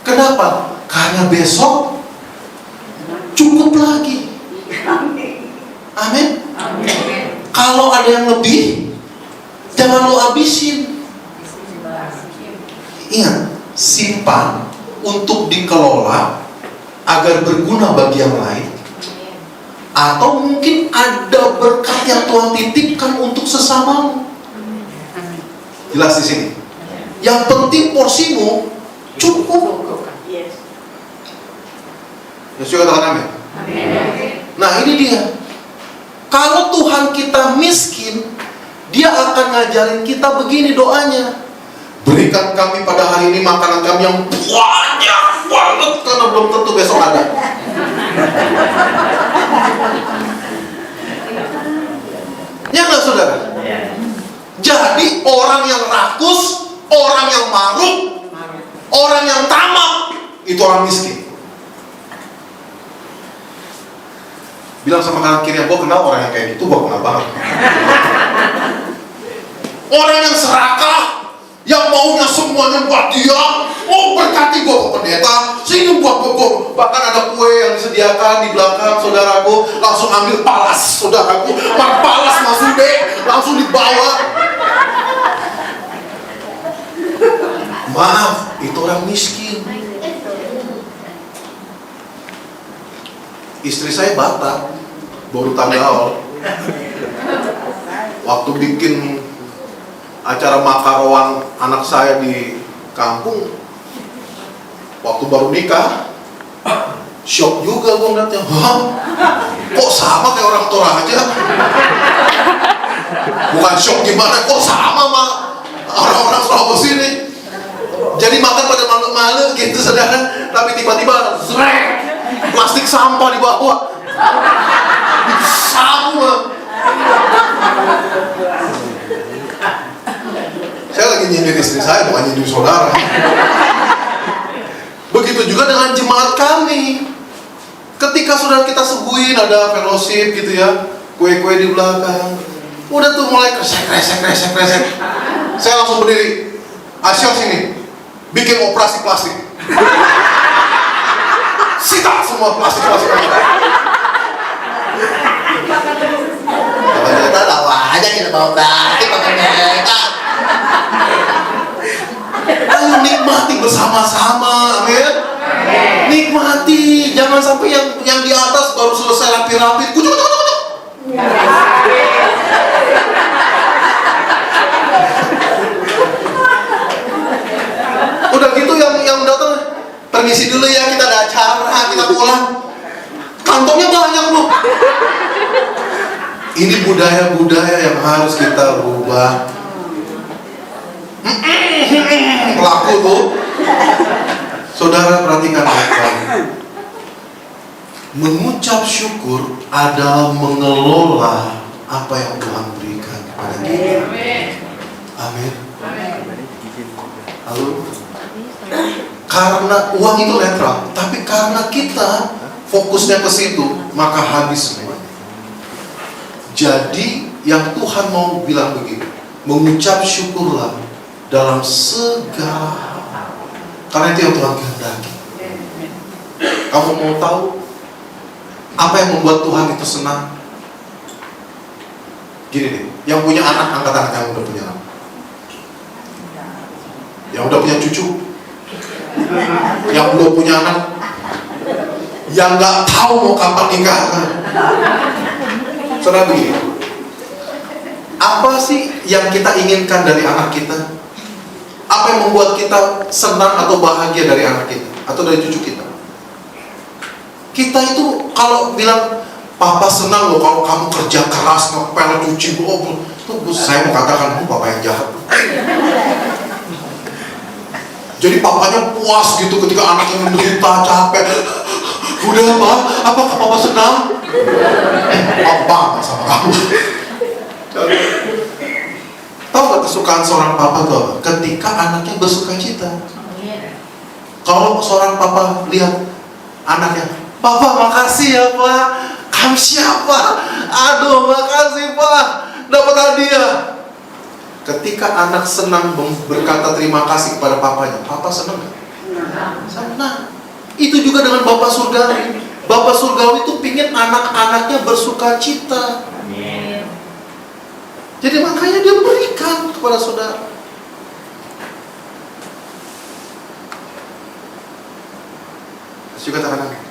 Kenapa? Karena besok cukup lagi. Amin. Kalau ada yang lebih, jangan lo habisin. Ingat, simpan untuk dikelola agar berguna bagi yang lain. Atau mungkin ada berkat yang Tuhan titipkan untuk sesamamu. Jelas di sini. Yang penting porsimu cukup. Yesus katakan amin. Nah ini dia. Kalau Tuhan kita miskin, Dia akan ngajarin kita begini doanya. Berikan kami pada hari ini makanan kami yang banyak banget, karena belum tentu besok ada. Ya nggak saudara? Jadi orang yang rakus, orang yang maruk, orang yang tamak, itu orang miskin. Bilang sama kanan kiri, gue kenal orang yang kayak gitu, gue kenal banget. Orang yang serakah, yang maunya semuanya buat dia, oh berkati gue ke pendeta, sini buat gue. Bahkan ada kue yang disediakan di belakang saudaraku, langsung ambil palas saudaraku, palas masuk deh, langsung dibawa. Maaf, itu orang miskin. Istri saya Batak, baru tanggal awal. Waktu bikin acara makarowan anak saya di kampung, waktu baru nikah, shock juga gue ngeliatnya. Hah? Kok sama kayak orang Toraja? Bukan shock gimana, kok sama sama orang-orang Sulawesi ini. Jadi makan pada malu-malu gitu saudara, tapi tiba-tiba zrek, plastik sampah di bawah. Sama. Saya lagi nyindir istri saya, bukan nyindir saudara. Begitu juga dengan jemaat kami. Ketika saudara kita subuhin, ada fellowship gitu ya, kue-kue di belakang, udah tuh mulai kresek. Saya langsung berdiri, Asyok sini, bikin operasi plastik. Sita semua plastik. Kita tahu aja kita bawa plastik pakai mereka. Ayo nikmati bersama-sama, amin. Nikmati, jangan sampai yang di atas baru selesai rapi-rapi, kucuk. Udah gitu yang datang, permisi dulu ya, kita ada acara, kita pulang. Kantongnya banyak loh. Ini budaya-budaya yang harus kita rubah. Pelaku tuh, saudara perhatikan baik-baik. Mengucap syukur adalah mengelola apa yang Tuhan berikan kepada kita. Amin. Lalu, karena uang itu netral, tapi karena kita fokusnya ke situ, maka habis semua. Jadi yang Tuhan mau bilang begini, mengucap syukurlah dalam segala hal. Karena itu yang Tuhan kehendaki. Kamu mau tahu apa yang membuat Tuhan itu senang? Gini deh, yang punya anak, angkat tangan yang udah punya anak. Yang udah punya cucu, yang belum punya anak, yang nggak tahu mau kapan nikah. Saudara begini, apa sih yang kita inginkan dari anak kita? Apa yang membuat kita senang atau bahagia dari anak kita atau dari cucu kita? Kita itu kalau bilang papa senang loh kalau kamu kerja keras, ngepel, cuci, tuh saya mau katakan papa yang jahat. Jadi papanya puas gitu ketika anaknya menderita, capek. Udah Pak, apakah Papa senang? Papa banget sama kamu. Tahu gak kesukaan seorang papa tuh? Ketika anaknya bersuka cita. Kalau seorang papa lihat anaknya, Papa makasih ya Pak, kamu siapa? Aduh makasih Pak, dapat hadiah. Ketika anak senang berkata terima kasih kepada papanya, papa senang gak? Senang. Itu juga dengan Bapak Surgawi. Bapak Surgawi itu pingin anak-anaknya bersuka cita. Jadi makanya dia berikan kepada saudara. Juga katakan amin.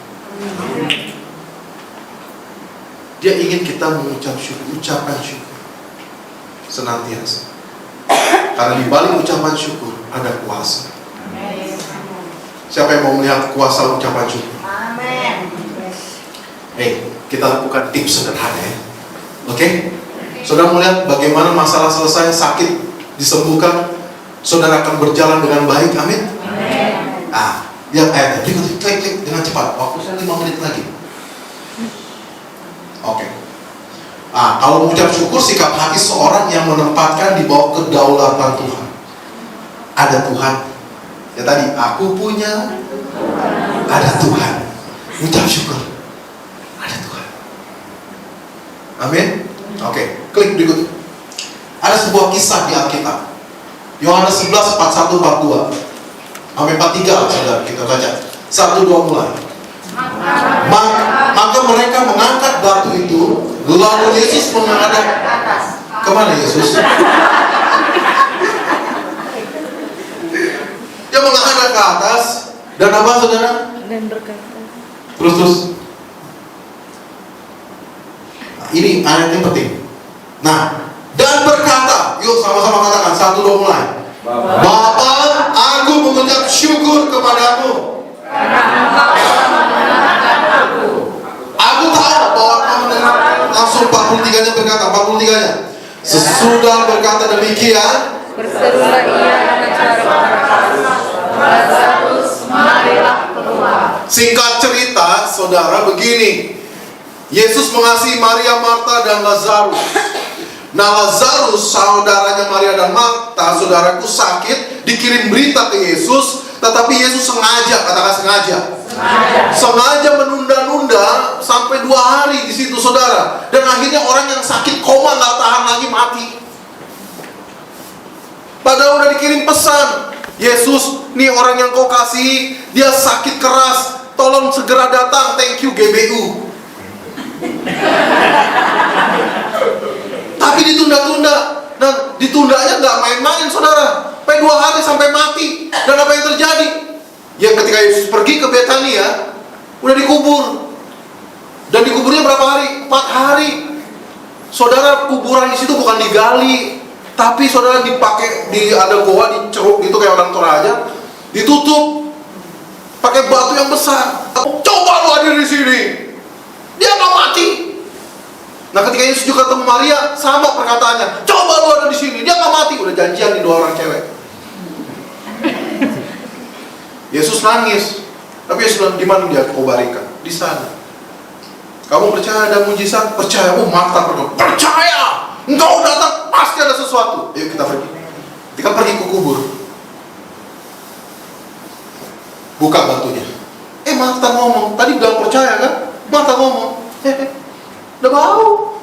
Dia ingin kita mengucap syukur, ucapan syukur senantiasa. Karena di balik ucapan syukur ada kuasa. Siapa yang mau melihat kuasa ucapan syukur? Amin. Kita lakukan tips sederhana ya. Oke? Saudara melihat bagaimana masalah selesai, sakit disembuhkan, saudara akan berjalan dengan baik, amin? Lihat ayatnya, klik dengan cepat. Waktu saya 5 menit lagi. Oke. Kalau mengucap syukur, sikap hati seorang yang menempatkan di bawah kedaulatan Tuhan. Ada Tuhan. Ya tadi, aku punya. Ada Tuhan. Ucap syukur. Ada Tuhan. Amin. Oke, klik berikut. Ada sebuah kisah di Alkitab. Yohanes 11, 41, 42. Sampai 43 saudara, kita baca 1, 2 mulai. Maka mereka mengangkat batu itu, lalu Yesus menghadap. Kemana Yesus? Dia menghadap ke atas. Dan apa saudara? Dan berkata. Terus. Ini ayat yang penting. Nah, dan berkata, yuk sama-sama katakan 1, 2 mulai. Bapa, aku mengucap syukur kepadamu. Aku tahu bahwa kamu langsung 43-nya berkata, 43-nya. Sesudah berkata demikian, Berserulah ia dengan suara keras. Lazarus, marilah keluar. singkat cerita, saudara begini. Yesus mengasihi Maria, Marta, dan Lazarus. Nah, Lazarus, saudaranya Maria dan Marta, saudaraku sakit, dikirim berita ke Yesus, tetapi Yesus sengaja, katakan sengaja menunda-nunda sampai 2 hari di situ, saudara. Dan akhirnya orang yang sakit koma nggak tahan lagi, mati. Padahal udah dikirim pesan, Yesus, nih orang yang kau kasihi, dia sakit keras, tolong segera datang, thank you GBU. Tapi ditunda-tunda. Dan ditundanya nggak main-main, saudara. Sampai 2 hari sampai mati. Dan apa yang terjadi? Ya ketika Yesus pergi ke Betania, udah dikubur. Dan dikuburnya berapa hari? 4 hari. Saudara, kuburan di situ bukan digali, tapi saudara dipakai, ada goa diceruk gitu kayak orang Toraja, ditutup pakai batu yang besar. Coba lu hadir di sini, dia nggak mati. Nah, ketika Yesus juga ketemu Maria, sama perkataannya. Coba lu ada di sini, dia nggak mati. Udah janjian di 2 orang cewek. Yesus nangis, tapi Yesus bilang, di mana dia kau baringkan? Di sana. Kamu percaya ada mujizat? Percaya. Marta percaya. Engkau datang pasti ada sesuatu. Ayo kita pergi. Kita pergi ke kubur. Buka batunya. Marta ngomong. Tadi bilang percaya kan? Marta ngomong. Udah bau.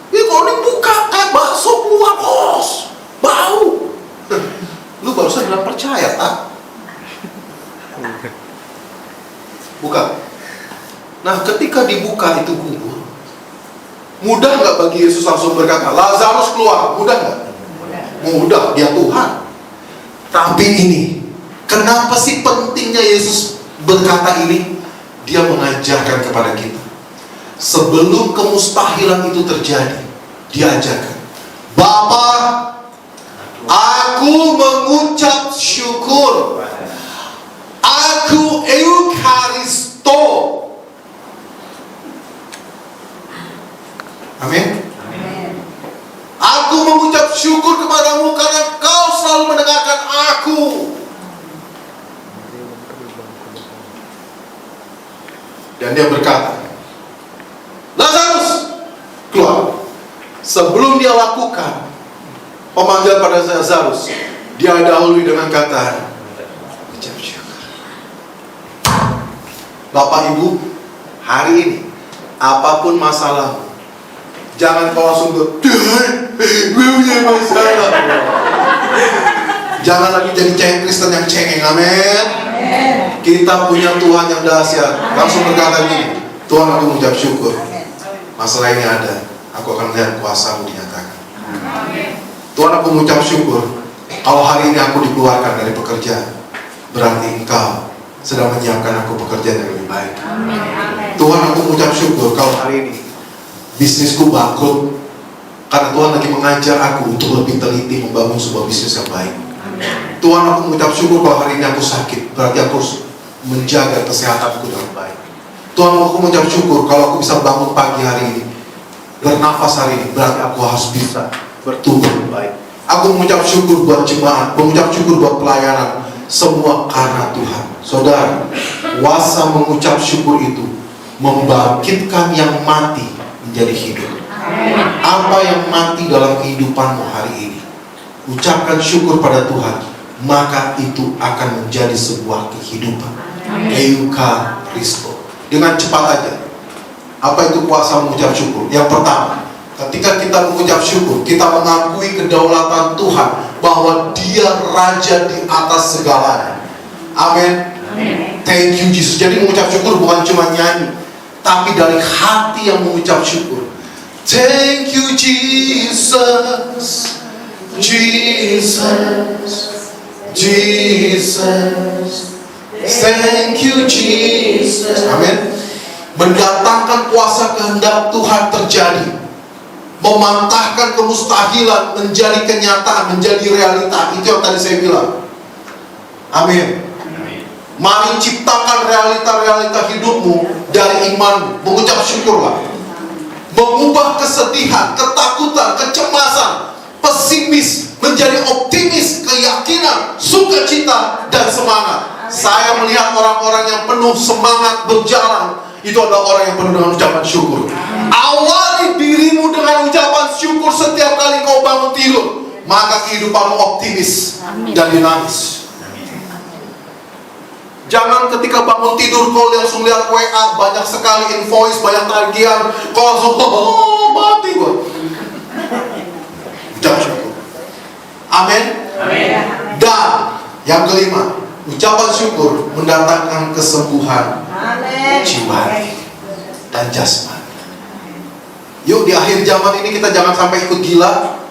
Ini kalau dibuka kayak bakso keluar kos. Bau. Lu barusan bilang percaya, tak? Buka. Nah, ketika dibuka itu kubur, mudah nggak bagi Yesus langsung berkata, Lazarus keluar? Mudah nggak? Mudah, dia Tuhan. Tapi ini, kenapa sih pentingnya Yesus berkata ini? Dia mengajarkan kepada kita, sebelum kemustahilan itu terjadi, dia ajarkan, Bapa, aku mengucap syukur. Aku Eukaristo. Amin. Aku mengucap syukur kepadamu karena kau selalu Dan dia berkata, Lazarus, keluar. Sebelum dia lakukan pemanggilan pada Lazarus, dia dahului dengan kata, ucap syukur. Bapak Ibu, hari ini apapun masalah, jangan kau langsung gue punya masalah. Jangan lagi jadi cengeng Kristen yang cengeng, amin. Kita punya Tuhan yang dahsyat. Langsung berkata gini, Tuhan, aku mengucap syukur. Masalah ini ada, aku akan melihat kuasa-Mu dinyatakan. Tuhan, aku mengucap syukur. Kalau hari ini aku dikeluarkan dari pekerjaan, berarti Engkau sedang menyiapkan aku pekerjaan yang lebih baik. Tuhan, aku mengucap syukur kalau hari ini bisnisku bangkrut, karena Tuhan lagi mengajar aku untuk lebih teliti membangun sebuah bisnis yang baik. Tuhan, aku mengucap syukur kalau hari ini aku sakit, berarti aku harus menjaga kesehatanku dengan baik. Tuhan, aku mengucap syukur kalau aku bisa bangun pagi hari ini, bernafas hari ini, berarti aku harus bisa bertumbuh lebih baik. Aku mengucap syukur buat jemaat, mengucap syukur buat pelayanan, semua karena Tuhan. Saudara, kuasa mengucap syukur itu membangkitkan yang mati menjadi hidup. Apa yang mati dalam kehidupanmu hari ini, ucapkan syukur pada Tuhan, maka itu akan menjadi sebuah kehidupan. Eucharisto. Dengan cepat aja, apa itu kuasa mengucap syukur? Yang pertama, ketika kita mengucap syukur, kita mengakui kedaulatan Tuhan, bahwa Dia Raja di atas segalanya. Amin. Thank you Jesus. Jadi mengucap syukur bukan cuma nyanyi, tapi dari hati yang mengucap syukur. Thank you Jesus, Jesus, Jesus. Thank you Jesus. Amin. Mendatangkan kuasa kehendak Tuhan terjadi, memantahkan kemustahilan menjadi kenyataan, menjadi realita. Itu yang tadi saya bilang. Amin. Mari ciptakan realita-realita hidupmu dari iman. Mengucap syukurlah. Mengubah kesedihan, ketakutan, kecemasan, pesimis menjadi optimis, keyakinan, sukacita, dan semangat. Saya melihat orang-orang yang penuh semangat berjalan, itu adalah orang yang penuh dengan ucapan syukur. Awali dirimu dengan ucapan syukur setiap kali kau bangun tidur, maka kehidupanmu optimis dan dinamis. Jangan ketika bangun tidur kau langsung lihat WA, banyak sekali invoice, banyak tagihan, kau langsung mati gua. Ucap syukur. Amin. Dan yang kelima, ucapan syukur mendatangkan kesembuhan jiwa dan jasmani. Yuk, di akhir zaman ini kita jangan sampai ikut gila.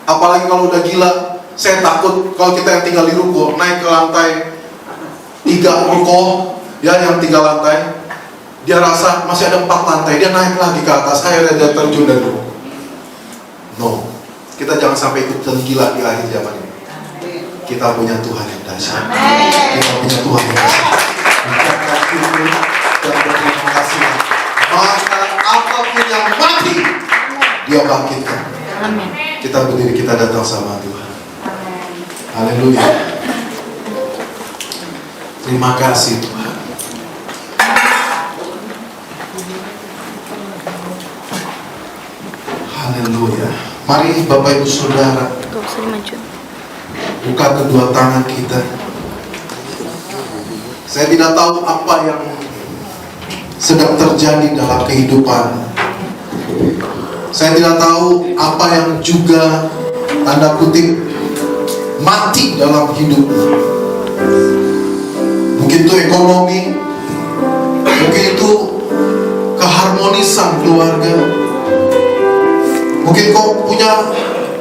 Apalagi kalau udah gila, saya takut kalau kita yang tinggal di ruko naik ke lantai 3 ruko, ya, yang 3 lantai, dia rasa masih ada 4 lantai, dia naik lagi ke atas, akhirnya dia terjun dari ruko. No, kita jangan sampai ikutan gila di akhir zaman ini. Kita punya Tuhan yang dahsyat. Kita punya Tuhan yang dahsyat. Ucapkan syukur dan berterima kasih. Maka apapun yang mati, Dia bangkitkan. Kita berdiri, kita datang sama Tuhan. Haleluya. Terima kasih Tuhan. Haleluya. Mari Bapak Ibu Saudara, buka kedua tangan kita. Saya tidak tahu apa yang sedang terjadi dalam kehidupan. Saya tidak tahu apa yang juga tanda kutip mati dalam hidupmu. Mungkin itu ekonomi, mungkin itu keharmonisan keluarga. Mungkin kau punya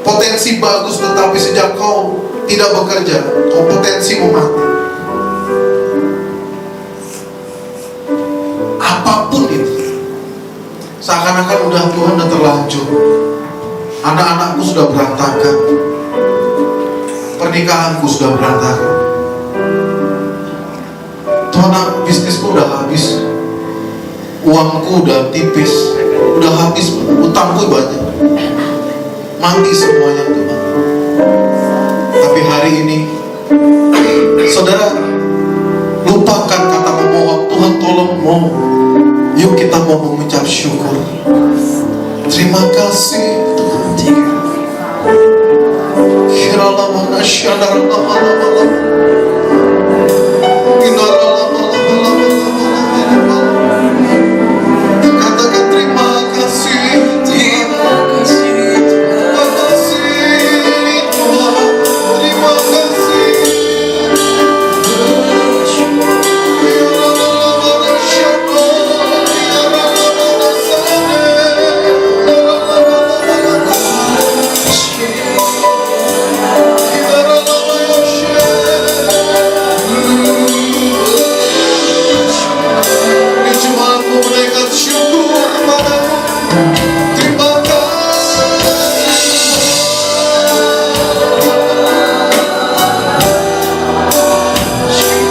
potensi bagus, tetapi sejak kau tidak bekerja, kompetensimu mati. Apapun itu, seakan-akan Tuhan udah terlanjur. Anak-anakku sudah berantakan, pernikahanku sudah berantakan, Tuhan, bisnisku udah habis, uangku udah tipis, udah habis, utangku banyak, mati semuanya Tuhan. Tapi hari ini, saudara, lupakan kata memohon. Tuhan tolong mohon, Yuk kita mau mengucap syukur. Terima kasih Tuhan. Kiralamana syadaramana. Katakan terima kasih. Terima kasih Terima kasih Tuhan. Terima kasih. Ini cuma aku menaikkan syukur padamu. Terima kasih.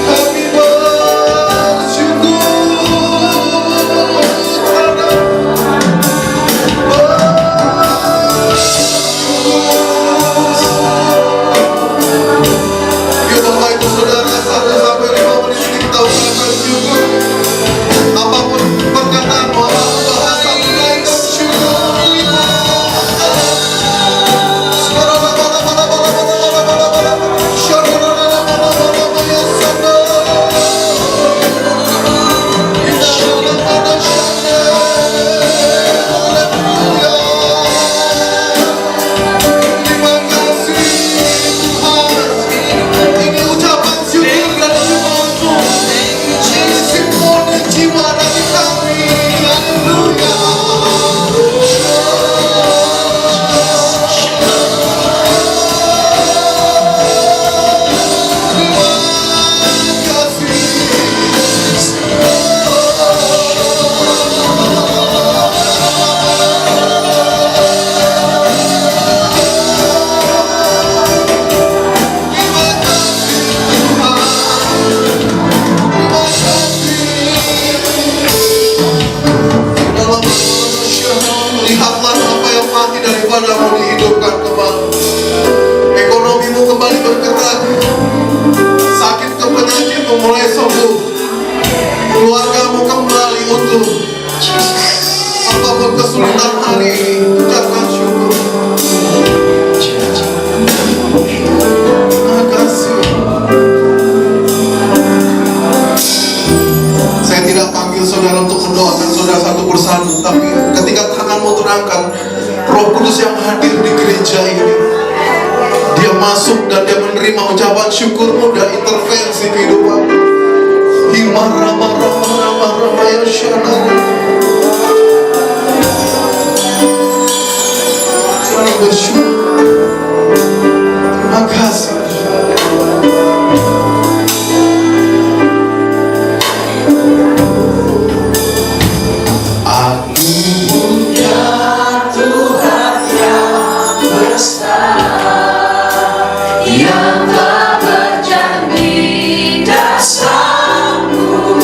Kami bersyukur ya Bapak Ibu Saudara, 1-5 menit kita ucapkan syukur. Apapun perkataanmu, apapun bahasa, menaikkan syukur. Terima kasih Tuhan. Ini ucapan syukur dan syukurku. Ini simfoni jiwa dari kami. Haleluya. Terima Lihatlah apa yang mati daripadamu dihidupkan kembali. Ekonomimu kembali bergerak. Sakit ke penyakitmu mulai sembuh. Keluargamu kembali utuh. Apapun kesulitan hari ini, ucapkan syukur. Terima kasih. Saya tidak panggil saudara untuk mendoakan saudara satu persatu, tapi ketika tanganmu terangkat, Roh Kudus yang hadir di gereja ini, Dia masuk dan Dia menerima ucapan syukurmu dan intervensi kehidupanmu. Himarama ya syadana. Kami bersyukur. Terima kasih. Aku punya Tuhan yang besar, Yang tak berjanji dan sanggup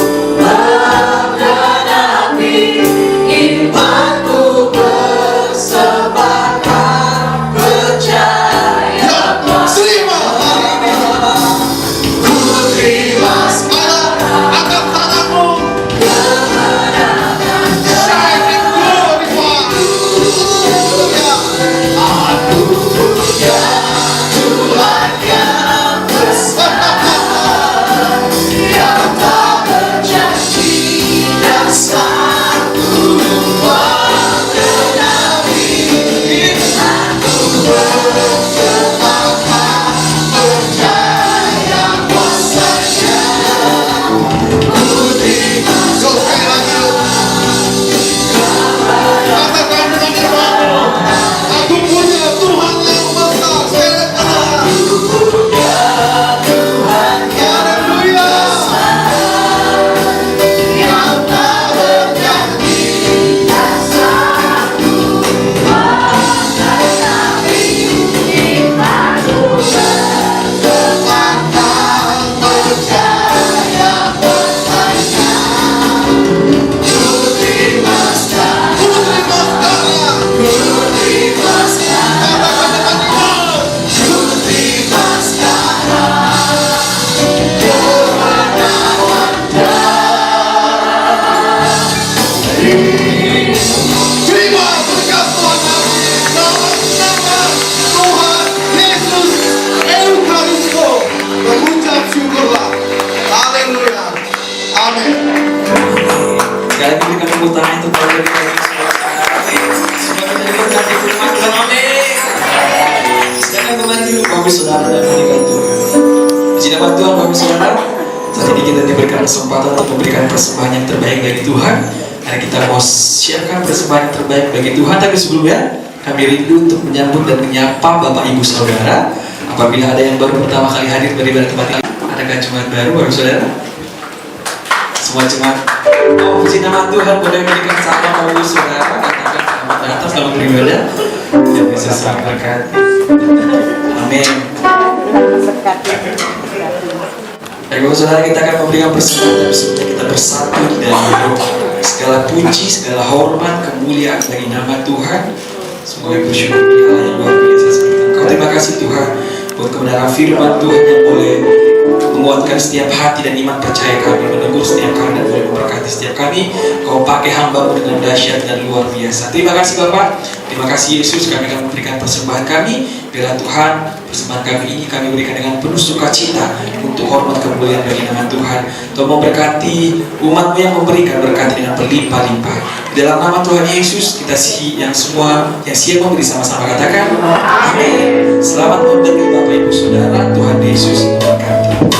tepuk tangan untuk keluarga kita ini semua. Semoga kita diberkati firman Tuhan. Amin. Jangan kembali dulu Bapak Saudara dan meninggal Tuhan. Puji nama Tuhan Bapak Saudara. Saat ini kita diberikan kesempatan untuk memberikan persembahan yang terbaik dari Tuhan. Hari kita mau siapkan persembahan yang terbaik bagi Tuhan. Tapi sebelumnya kami rindu untuk menyambut dan menyapa Bapak Ibu Saudara. Apabila ada yang baru pertama kali hadir beribadah tempat ini, adakah jemaat baru Bapak Saudara? Semua jemaat. Oh, puji nama Tuhan, boleh berikan salam Bapak Ibu Saudara. Katakan selamat datang, selamat beribadah. Dan bisa selamat berkati. Amin. Baik Bapak Saudara, kita akan memberikan persembahan. Tapi sebelumnya kita bersatu di dalam doa. Segala puji, segala hormat, kemuliaan bagi nama Tuhan. Semoga bersyukur bagi Allah yang luar biasa seperti Engkau. Terima kasih Tuhan buat kebenaran firman Tuhan yang boleh menguatkan setiap hati dan iman percaya kami, menegur setiap kami dan boleh memberkati setiap kami. Kau pakai hamba-Mu dengan dahsyat dan luar biasa. Terima kasih Bapak. Terima kasih Yesus. Kami akan memberikan persembahan kami. Biarlah Tuhan persembahan kami ini kami berikan dengan penuh sukacita untuk hormat kemuliaan bagi nama Tuhan. Tuhan memberkati umat-Mu yang memberikan, berkati dengan berlimpah-limpah. Dalam nama Tuhan Yesus kita yang semua yang siap memberi sama-sama katakan amin. Selamat memberi Bapak Ibu Saudara. Tuhan Yesus memberkati.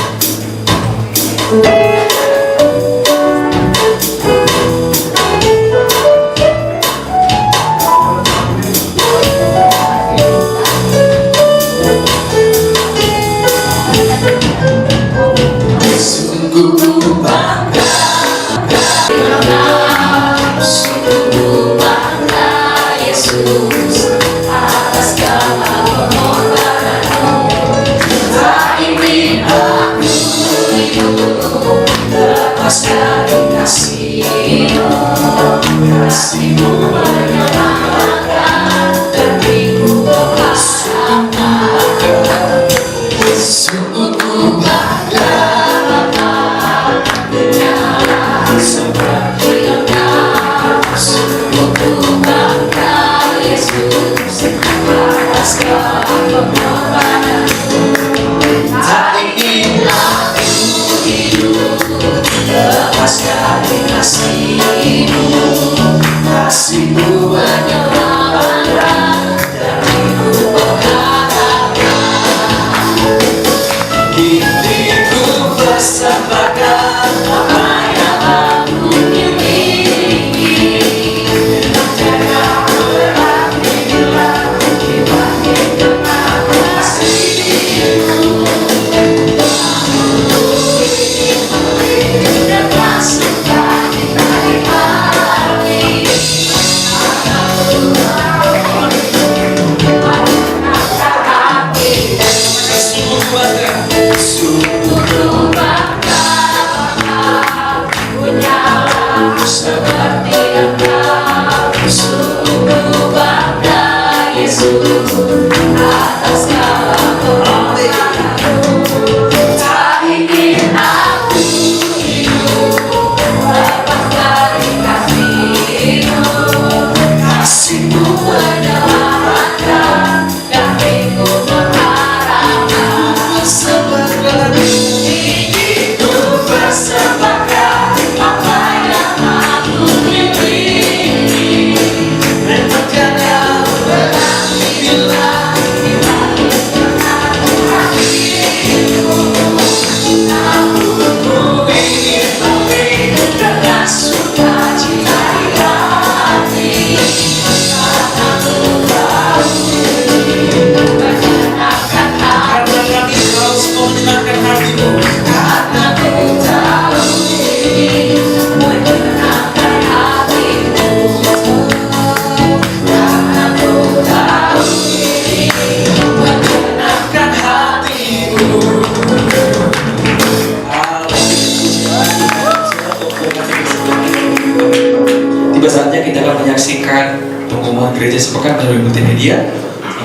Pengumuman gereja sepekan melalui multimedia.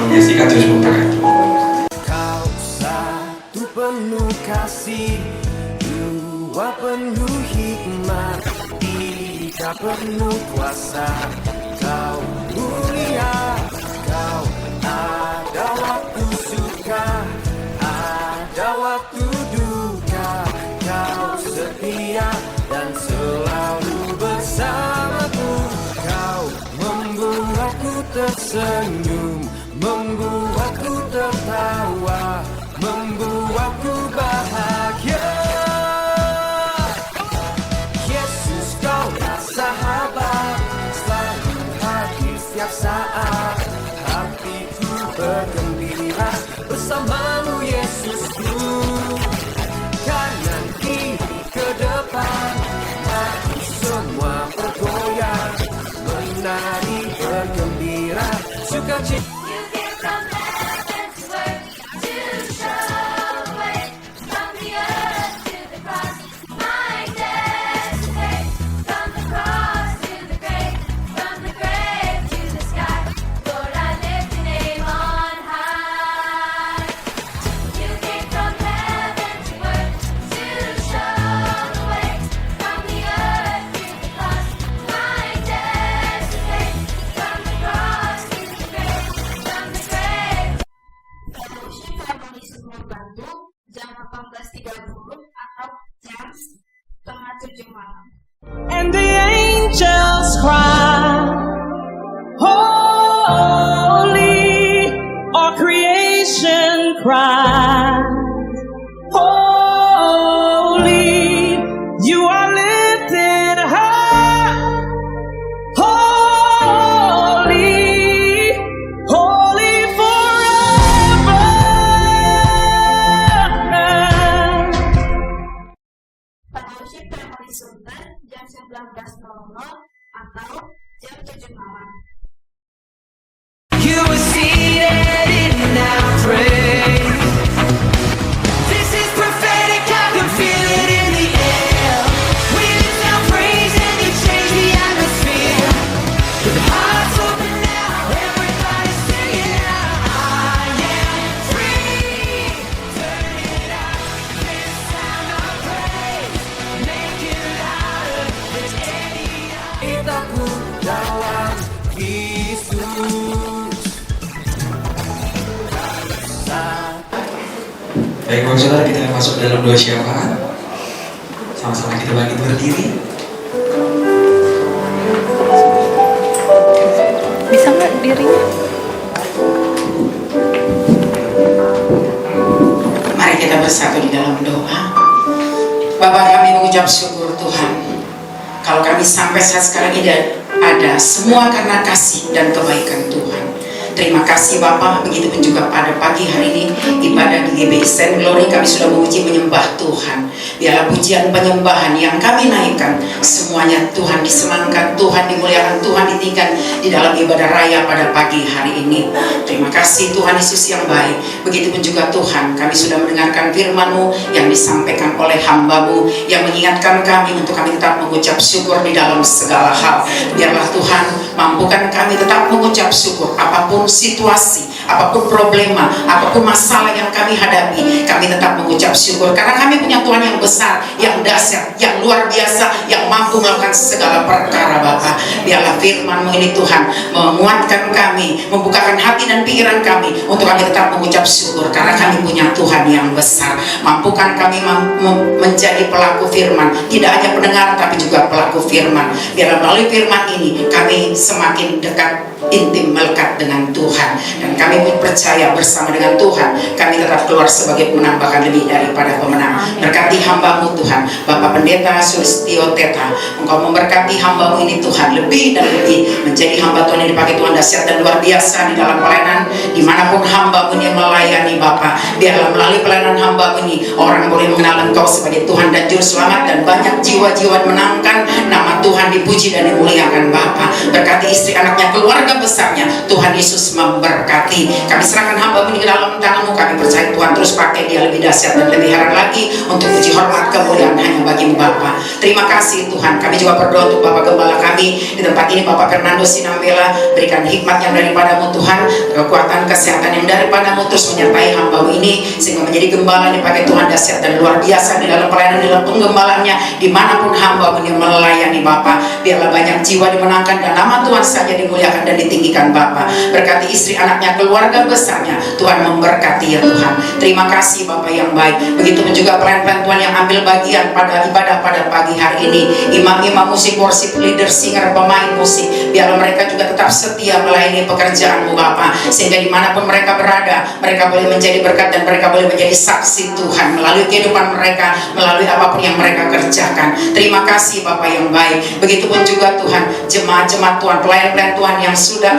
Menyaksikan terus memberkati. Kau satu penuh kasih, dua penuh hikmat, tiga penuh kuasa. Kau mulia, kau ada waktu suka, ada waktu duka. Kau setia dan selalu bersamaku. tersenyum, membuatku tertawa, membuatku bahagia. Yesus kaulah sahabat, selalu hadir setiap saat. Hatiku bergembira bersamamu Yesusku. Kanan kiri ke depan, mari semua bergoyang, menari bergembira, sukacita. You came from heaven to earth to show the way, from the earth to the cross, my debt to pay, from the cross to the grave to the sky. Lord, I lift your name on high. You came from heaven to earth to show the way, from the earth to the cross, my debt to pay, from the cross to the grave. Fellowship Family Sumur Batu jam 18.30 atau jam 6:30 malam. And the angels cry, holy, all creation cries, holy, you are lifted high, holy, holy forever. Fellowship Family Sunter jam 19.00 atau jam 7 malam. You are seated in our praise. This is prophetic, I can feel it in the air. We lift our praise and you change the atmosphere. With hearts open now, everybody sing it out. I am free. Turn it up, this sound of praise. Make it louder than any other. Kita dalam Kristus. Baik, Bapak Saudara, kita akan masuk dalam doa syafaat. Sama-sama kita bangkit berdiri. Bisa nggak dirinya? Mari kita bersatu di dalam doa. Bapa, kami mengucap syukur Tuhan, kalau kami sampai saat sekarang ini ada semua karena kasih dan kebaikan Tuhan. Terima kasih Bapak, begitupun juga pada pagi hari ini ibadah di GBI Stand Glory kami sudah memuji menyembah Tuhan. Biarlah pujian penyembahan yang kami naikkan semuanya Tuhan disenangkan, Tuhan dimuliakan, Tuhan ditinggikan di dalam ibadah raya pada pagi hari ini. Terima kasih Tuhan Yesus yang baik. Begitupun juga Tuhan, kami sudah mendengarkan firman-Mu yang disampaikan oleh hamba-Mu yang mengingatkan kami untuk kami tetap mengucap syukur di dalam segala hal. Biarlah Tuhan mampukan kami tetap mengucap syukur apapun situasi, apapun problema, apapun masalah yang kami hadapi, kami tetap mengucap syukur karena kami punya Tuhan yang besar, yang dahsyat, yang luar biasa, yang mampu melakukan segala perkara. Bapa, biarlah firman-Mu ini Tuhan menguatkan kami, membukakan hati dan pikiran kami untuk kami tetap mengucap syukur karena kami punya Tuhan yang besar. Mampukan kami menjadi pelaku firman, tidak hanya pendengar tapi juga pelaku firman. Biarlah melalui firman ini kami semakin dekat, intim, melekat dengan Tuhan, dan kami pun percaya bersama dengan Tuhan kami tetap keluar sebagai pemenang, bahkan lebih daripada pemenang. Berkati hamba-Mu Tuhan, Bapak Pendeta Sulistio Teta, Engkau memberkati hamba-Mu ini Tuhan lebih dan lebih, menjadi hamba Tuhan yang dipakai Tuhan dahsyat dan luar biasa di dalam pelayanan dimanapun hamba-Mu ini melayani. Bapak, biarlah melalui pelayanan hamba-Mu ini orang boleh mengenal Engkau sebagai Tuhan dan Juru Selamat, dan banyak jiwa-jiwa menangkan nama Tuhan dipuji dan dimuliakan. Bapak, berkati istri anaknya, keluarga besarnya, Tuhan Yesus memberkati. Kami serahkan hamba-Mu ini ke dalam tangan-Mu. Kami percaya Tuhan terus pakai dia lebih dahsyat dan lebih heran lagi untuk puji hormat kemuliaan hanya bagi-Mu Bapa. Terima kasih Tuhan. Kami juga berdoa untuk Bapak Gembala kami di tempat ini, Bapak Fernando Sinambela. Berikan hikmat yang daripada-Mu Tuhan, kekuatan kesehatan yang daripada-Mu, terus menyertai hamba-Mu ini sehingga menjadi gembala yang dipakai Tuhan dahsyat dan luar biasa di dalam pelayanan, di dalam penggembalaannya dimanapun hamba-Mu ini melayani. Bapak, biarlah banyak jiwa dimenangkan dan nama Tuhan saja dimuliakan dan ditinggikan. Bapak, berkati istri anaknya, keluarga besarnya, Tuhan memberkati ya Tuhan. Terima kasih Bapak yang baik. Begitu juga pelayan-pelayan Tuhan yang ambil bagian pada ibadah pada pagi hari ini, imam-imam musik, worship leader, singer, pemain bermain musik. Biarlah mereka juga tetap setia melayani pekerjaan-Mu Bapa, sehingga dimanapun mereka berada, mereka boleh menjadi berkat dan mereka boleh menjadi saksi Tuhan melalui kehidupan mereka, melalui apapun yang mereka kerjakan. Terima kasih Bapa yang baik. Begitupun juga Tuhan, jemaat-jemaat Tuhan, pelayan-pelayan Tuhan yang sudah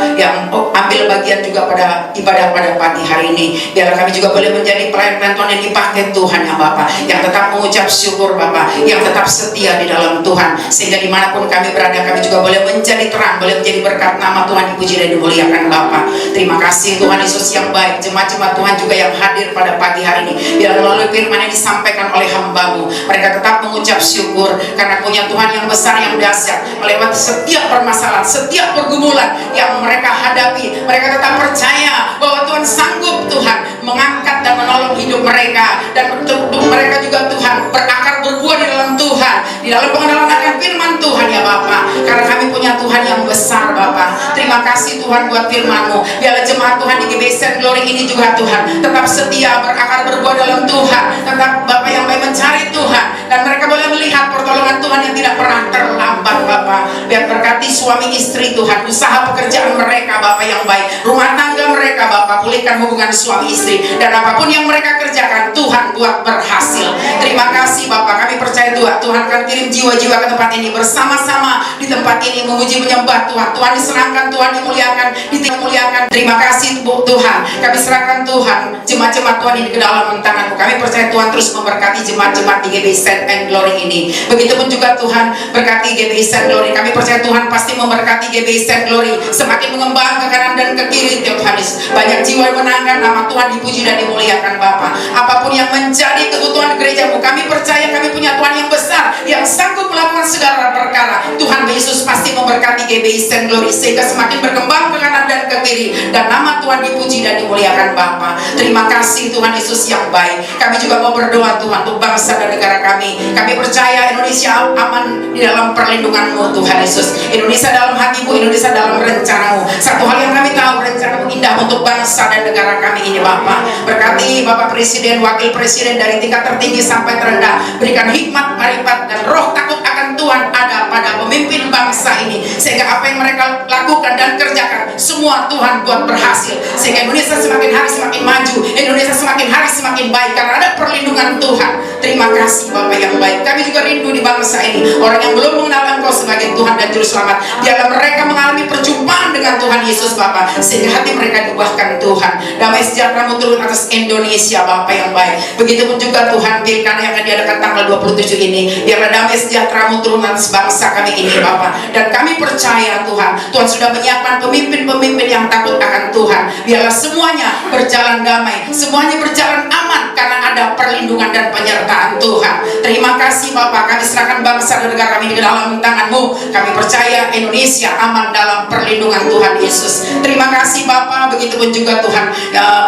ambil bagian juga pada ibadah pada pagi hari ini. Biarlah kami juga boleh menjadi pelayan-pelayan Tuhan yang dipakai Tuhan ya Bapa, yang tetap mengucap syukur Bapa, yang tetap setia di dalam Tuhan, sehingga dimanapun kami berada, kami juga boleh menjadi terang, boleh menjadi berkat. Nama Tuhan dipuji dan dimuliakan Bapa. Terima kasih Tuhan Yesus yang baik. Jemaat-jemaat Tuhan juga yang hadir pada pagi hari ini, biar melalui firman yang disampaikan oleh hamba-Mu, mereka tetap mengucap syukur karena punya Tuhan yang besar, yang dahsyat. Melewati setiap permasalahan, setiap pergumulan yang mereka hadapi, mereka tetap percaya bahwa Tuhan sanggup Tuhan mengangkat dan menolong hidup mereka, dan untuk mereka juga Tuhan berakar berbuah di dalam Tuhan, di dalam pengenalan akan firman Tuhan ya Bapa, karena kami punya Tuhan yang besar Bapa. Terima kasih Tuhan buat firman-Mu. Biarlah jemaat Tuhan di GBC Glory ini juga Tuhan tetap setia berakar berbuah dalam Tuhan, tetap Bapa yang baik mencari Tuhan, dan mereka boleh melihat pertolongan Tuhan yang tidak pernah terlambat Bapa. Biar berkati suami istri Tuhan, usaha pekerjaan mereka Bapa yang baik, rumah tangga mereka Bapa, pulihkan hubungan suami istri, dan apapun yang mereka kerjakan Tuhan buat berhasil. Terima kasih Bapa, kami percaya Tuhan akan kirim jiwa-jiwa ke tempat ini, bersama-sama di tempat ini memuji menyembah Tuhan. Tuhan diserahkan, Tuhan dimuliakan, dimuliakan. Terima kasih Tuhan, kami serahkan Tuhan jemaat-jemaat Tuhan ini ke dalam tangan-Mu. Kami percaya Tuhan terus memberkati jemaat-jemaat di GBI Stand and Glory ini. Begitupun juga Tuhan berkati GBI Stand Glory. Kami percaya Tuhan pasti memberkati GBI Stand Glory, semakin mengembang ke kanan dan ke kiri Tuhan Yesus. Banyak jiwa yang menangkan, nama Tuhan dipuji dan dimuliakan Bapa. Apapun yang menjadi kebutuhan gereja-Mu, kami percaya kami punya Tuhan yang besar, yang sanggup melakukan segala perkara. Tuhan Yesus pasti memberkati GBI Stand Glory sehingga semakin berkembang ke kanan dan ke kiri, dan nama Tuhan dipuji dan dimuliakan Bapa. Terima kasih Tuhan Yesus yang baik. Kami juga mau berdoa Tuhan untuk bangsa dan negara kami. Kami percaya Indonesia aman di dalam perlindungan-Mu Tuhan Yesus. Indonesia dalam hati-Mu, Indonesia dalam rencana-Mu. Satu hal yang kami tahu, rencana-Mu indah untuk bangsa dan negara kami ini Bapa. Berkati Bapak Presiden, Wakil Presiden dari tingkat tertinggi sampai terendah. Berikan hikmat, marifat, dan roh takut akan Tuhan ada pada pemimpin bangsa ini, sehingga apa yang mereka lakukan dan kerjakan semua Tuhan buat berhasil, sehingga Indonesia semakin hari semakin maju, Indonesia semakin hari semakin baik karena ada perlindungan Tuhan. Terima kasih Bapak yang baik. Kami juga rindu di bangsa ini, orang yang belum mengenal Engkau sebagai Tuhan dan Juru Selamat, biarlah mereka mengalami perjumpaan dengan Tuhan Yesus Bapak, sehingga hati mereka diubahkan Tuhan. Damai sejahtera-Mu turun atas Indonesia Bapak yang baik. Begitupun juga Tuhan pilkada yang akan diadakan tanggal 27 ini, biarlah damai sejahtera-Mu turun atas bangsa kami ini Bapak. Dan kami percaya Tuhan sudah menyiapkan pemimpin-pemimpin yang takut akan Tuhan. Biarlah semuanya berjalan damai, semuanya berjalan aman karena ada perlindungan dan penyertaan Tuhan. Terima kasih Bapak, kami serahkan bangsa dan negara kami ke dalam tangan-Mu. Kami percaya Indonesia aman dalam perlindungan Tuhan Yesus. Terima kasih Bapak. Begitupun juga Tuhan,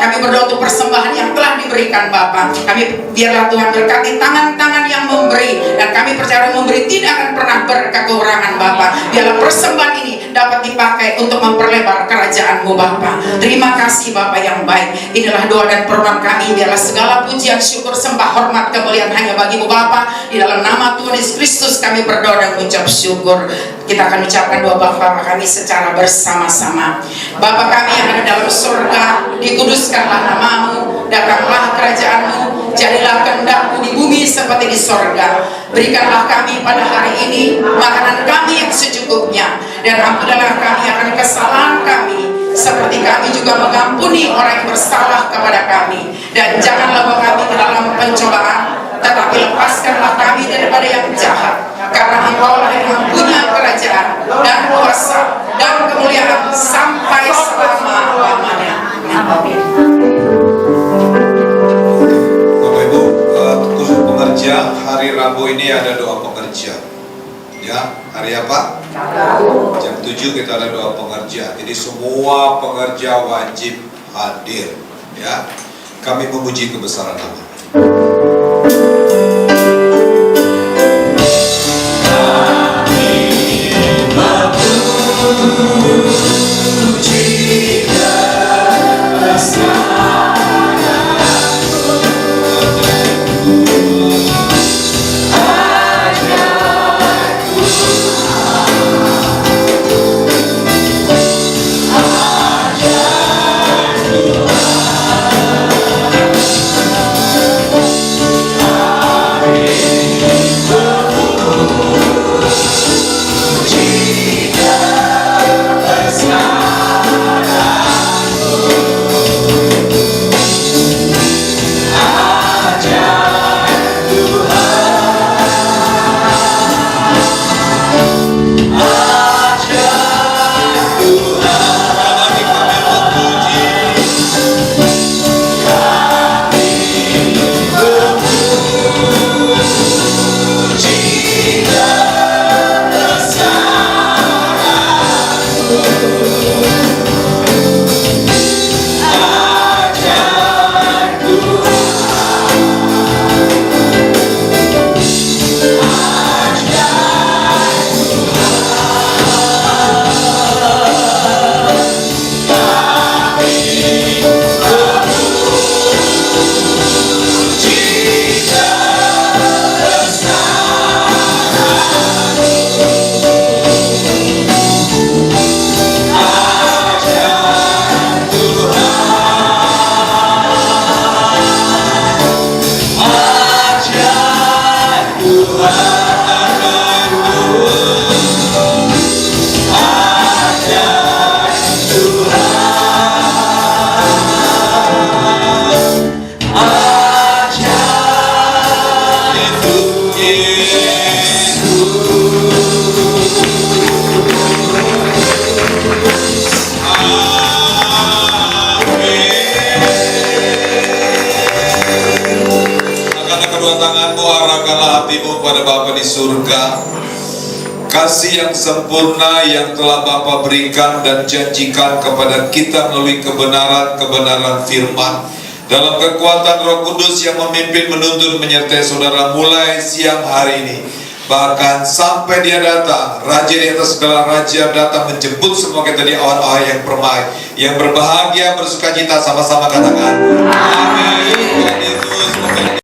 kami berdoa untuk persembahan yang telah diberikan Bapak. Kami biarlah Tuhan berkati tangan-tangan yang memberi, dan kami percaya memberi tidak akan pernah berkekurangan Bapak. Biarlah persembahan ini dapat dipakai untuk memperlebar kerajaan-Mu Bapak. Terima kasih Bapak yang baik. Inilah doa dan permohonan kami. Biarlah segala pujian, syukur, sembah, hormat, kemuliaan hanya bagi-Mu Bapak. Di dalam nama Tuhan Yesus Kristus kami berdoa dan mengucap syukur. Kita akan ucapkan doa Bapa kami secara bersama-sama. Bapa kami yang ada dalam surga, dikuduskanlah nama-Mu, datanglah kerajaan-Mu, jadilah kehendak-Mu di bumi seperti di surga. Berikanlah kami pada hari ini makanan kami yang secukupnya, dan ampunilah kami akan kesalahan kami, seperti kami juga mengampuni orang yang bersalah kepada kami. Dan janganlah bawa kami ke dalam pencobaan, tetapi lepaskanlah kami daripada yang jahat, karena Engkau lah yang punya kerajaan dan kuasa dan kemuliaan sampai selama-lamanya. Amin. Bapak Ibu, khusus pengerja, hari Rabu ini ada doa pengerja. Ya, hari apa? Jam 7 kita ada doa pengerja. Jadi semua pengerja wajib hadir. Ya, kami memuji kebesaran nama. kasih yang sempurna yang telah Bapa berikan dan janjikan kepada kita melalui kebenaran firman. Dalam kekuatan Roh Kudus yang memimpin, menuntun, menyertai saudara mulai siang hari ini, bahkan sampai Dia datang, Raja di atas segala raja datang menjemput semua kita di awan-awan yang permai, yang berbahagia, bersukacita, sama-sama katakan amin. Tuhan Yesus memberkati.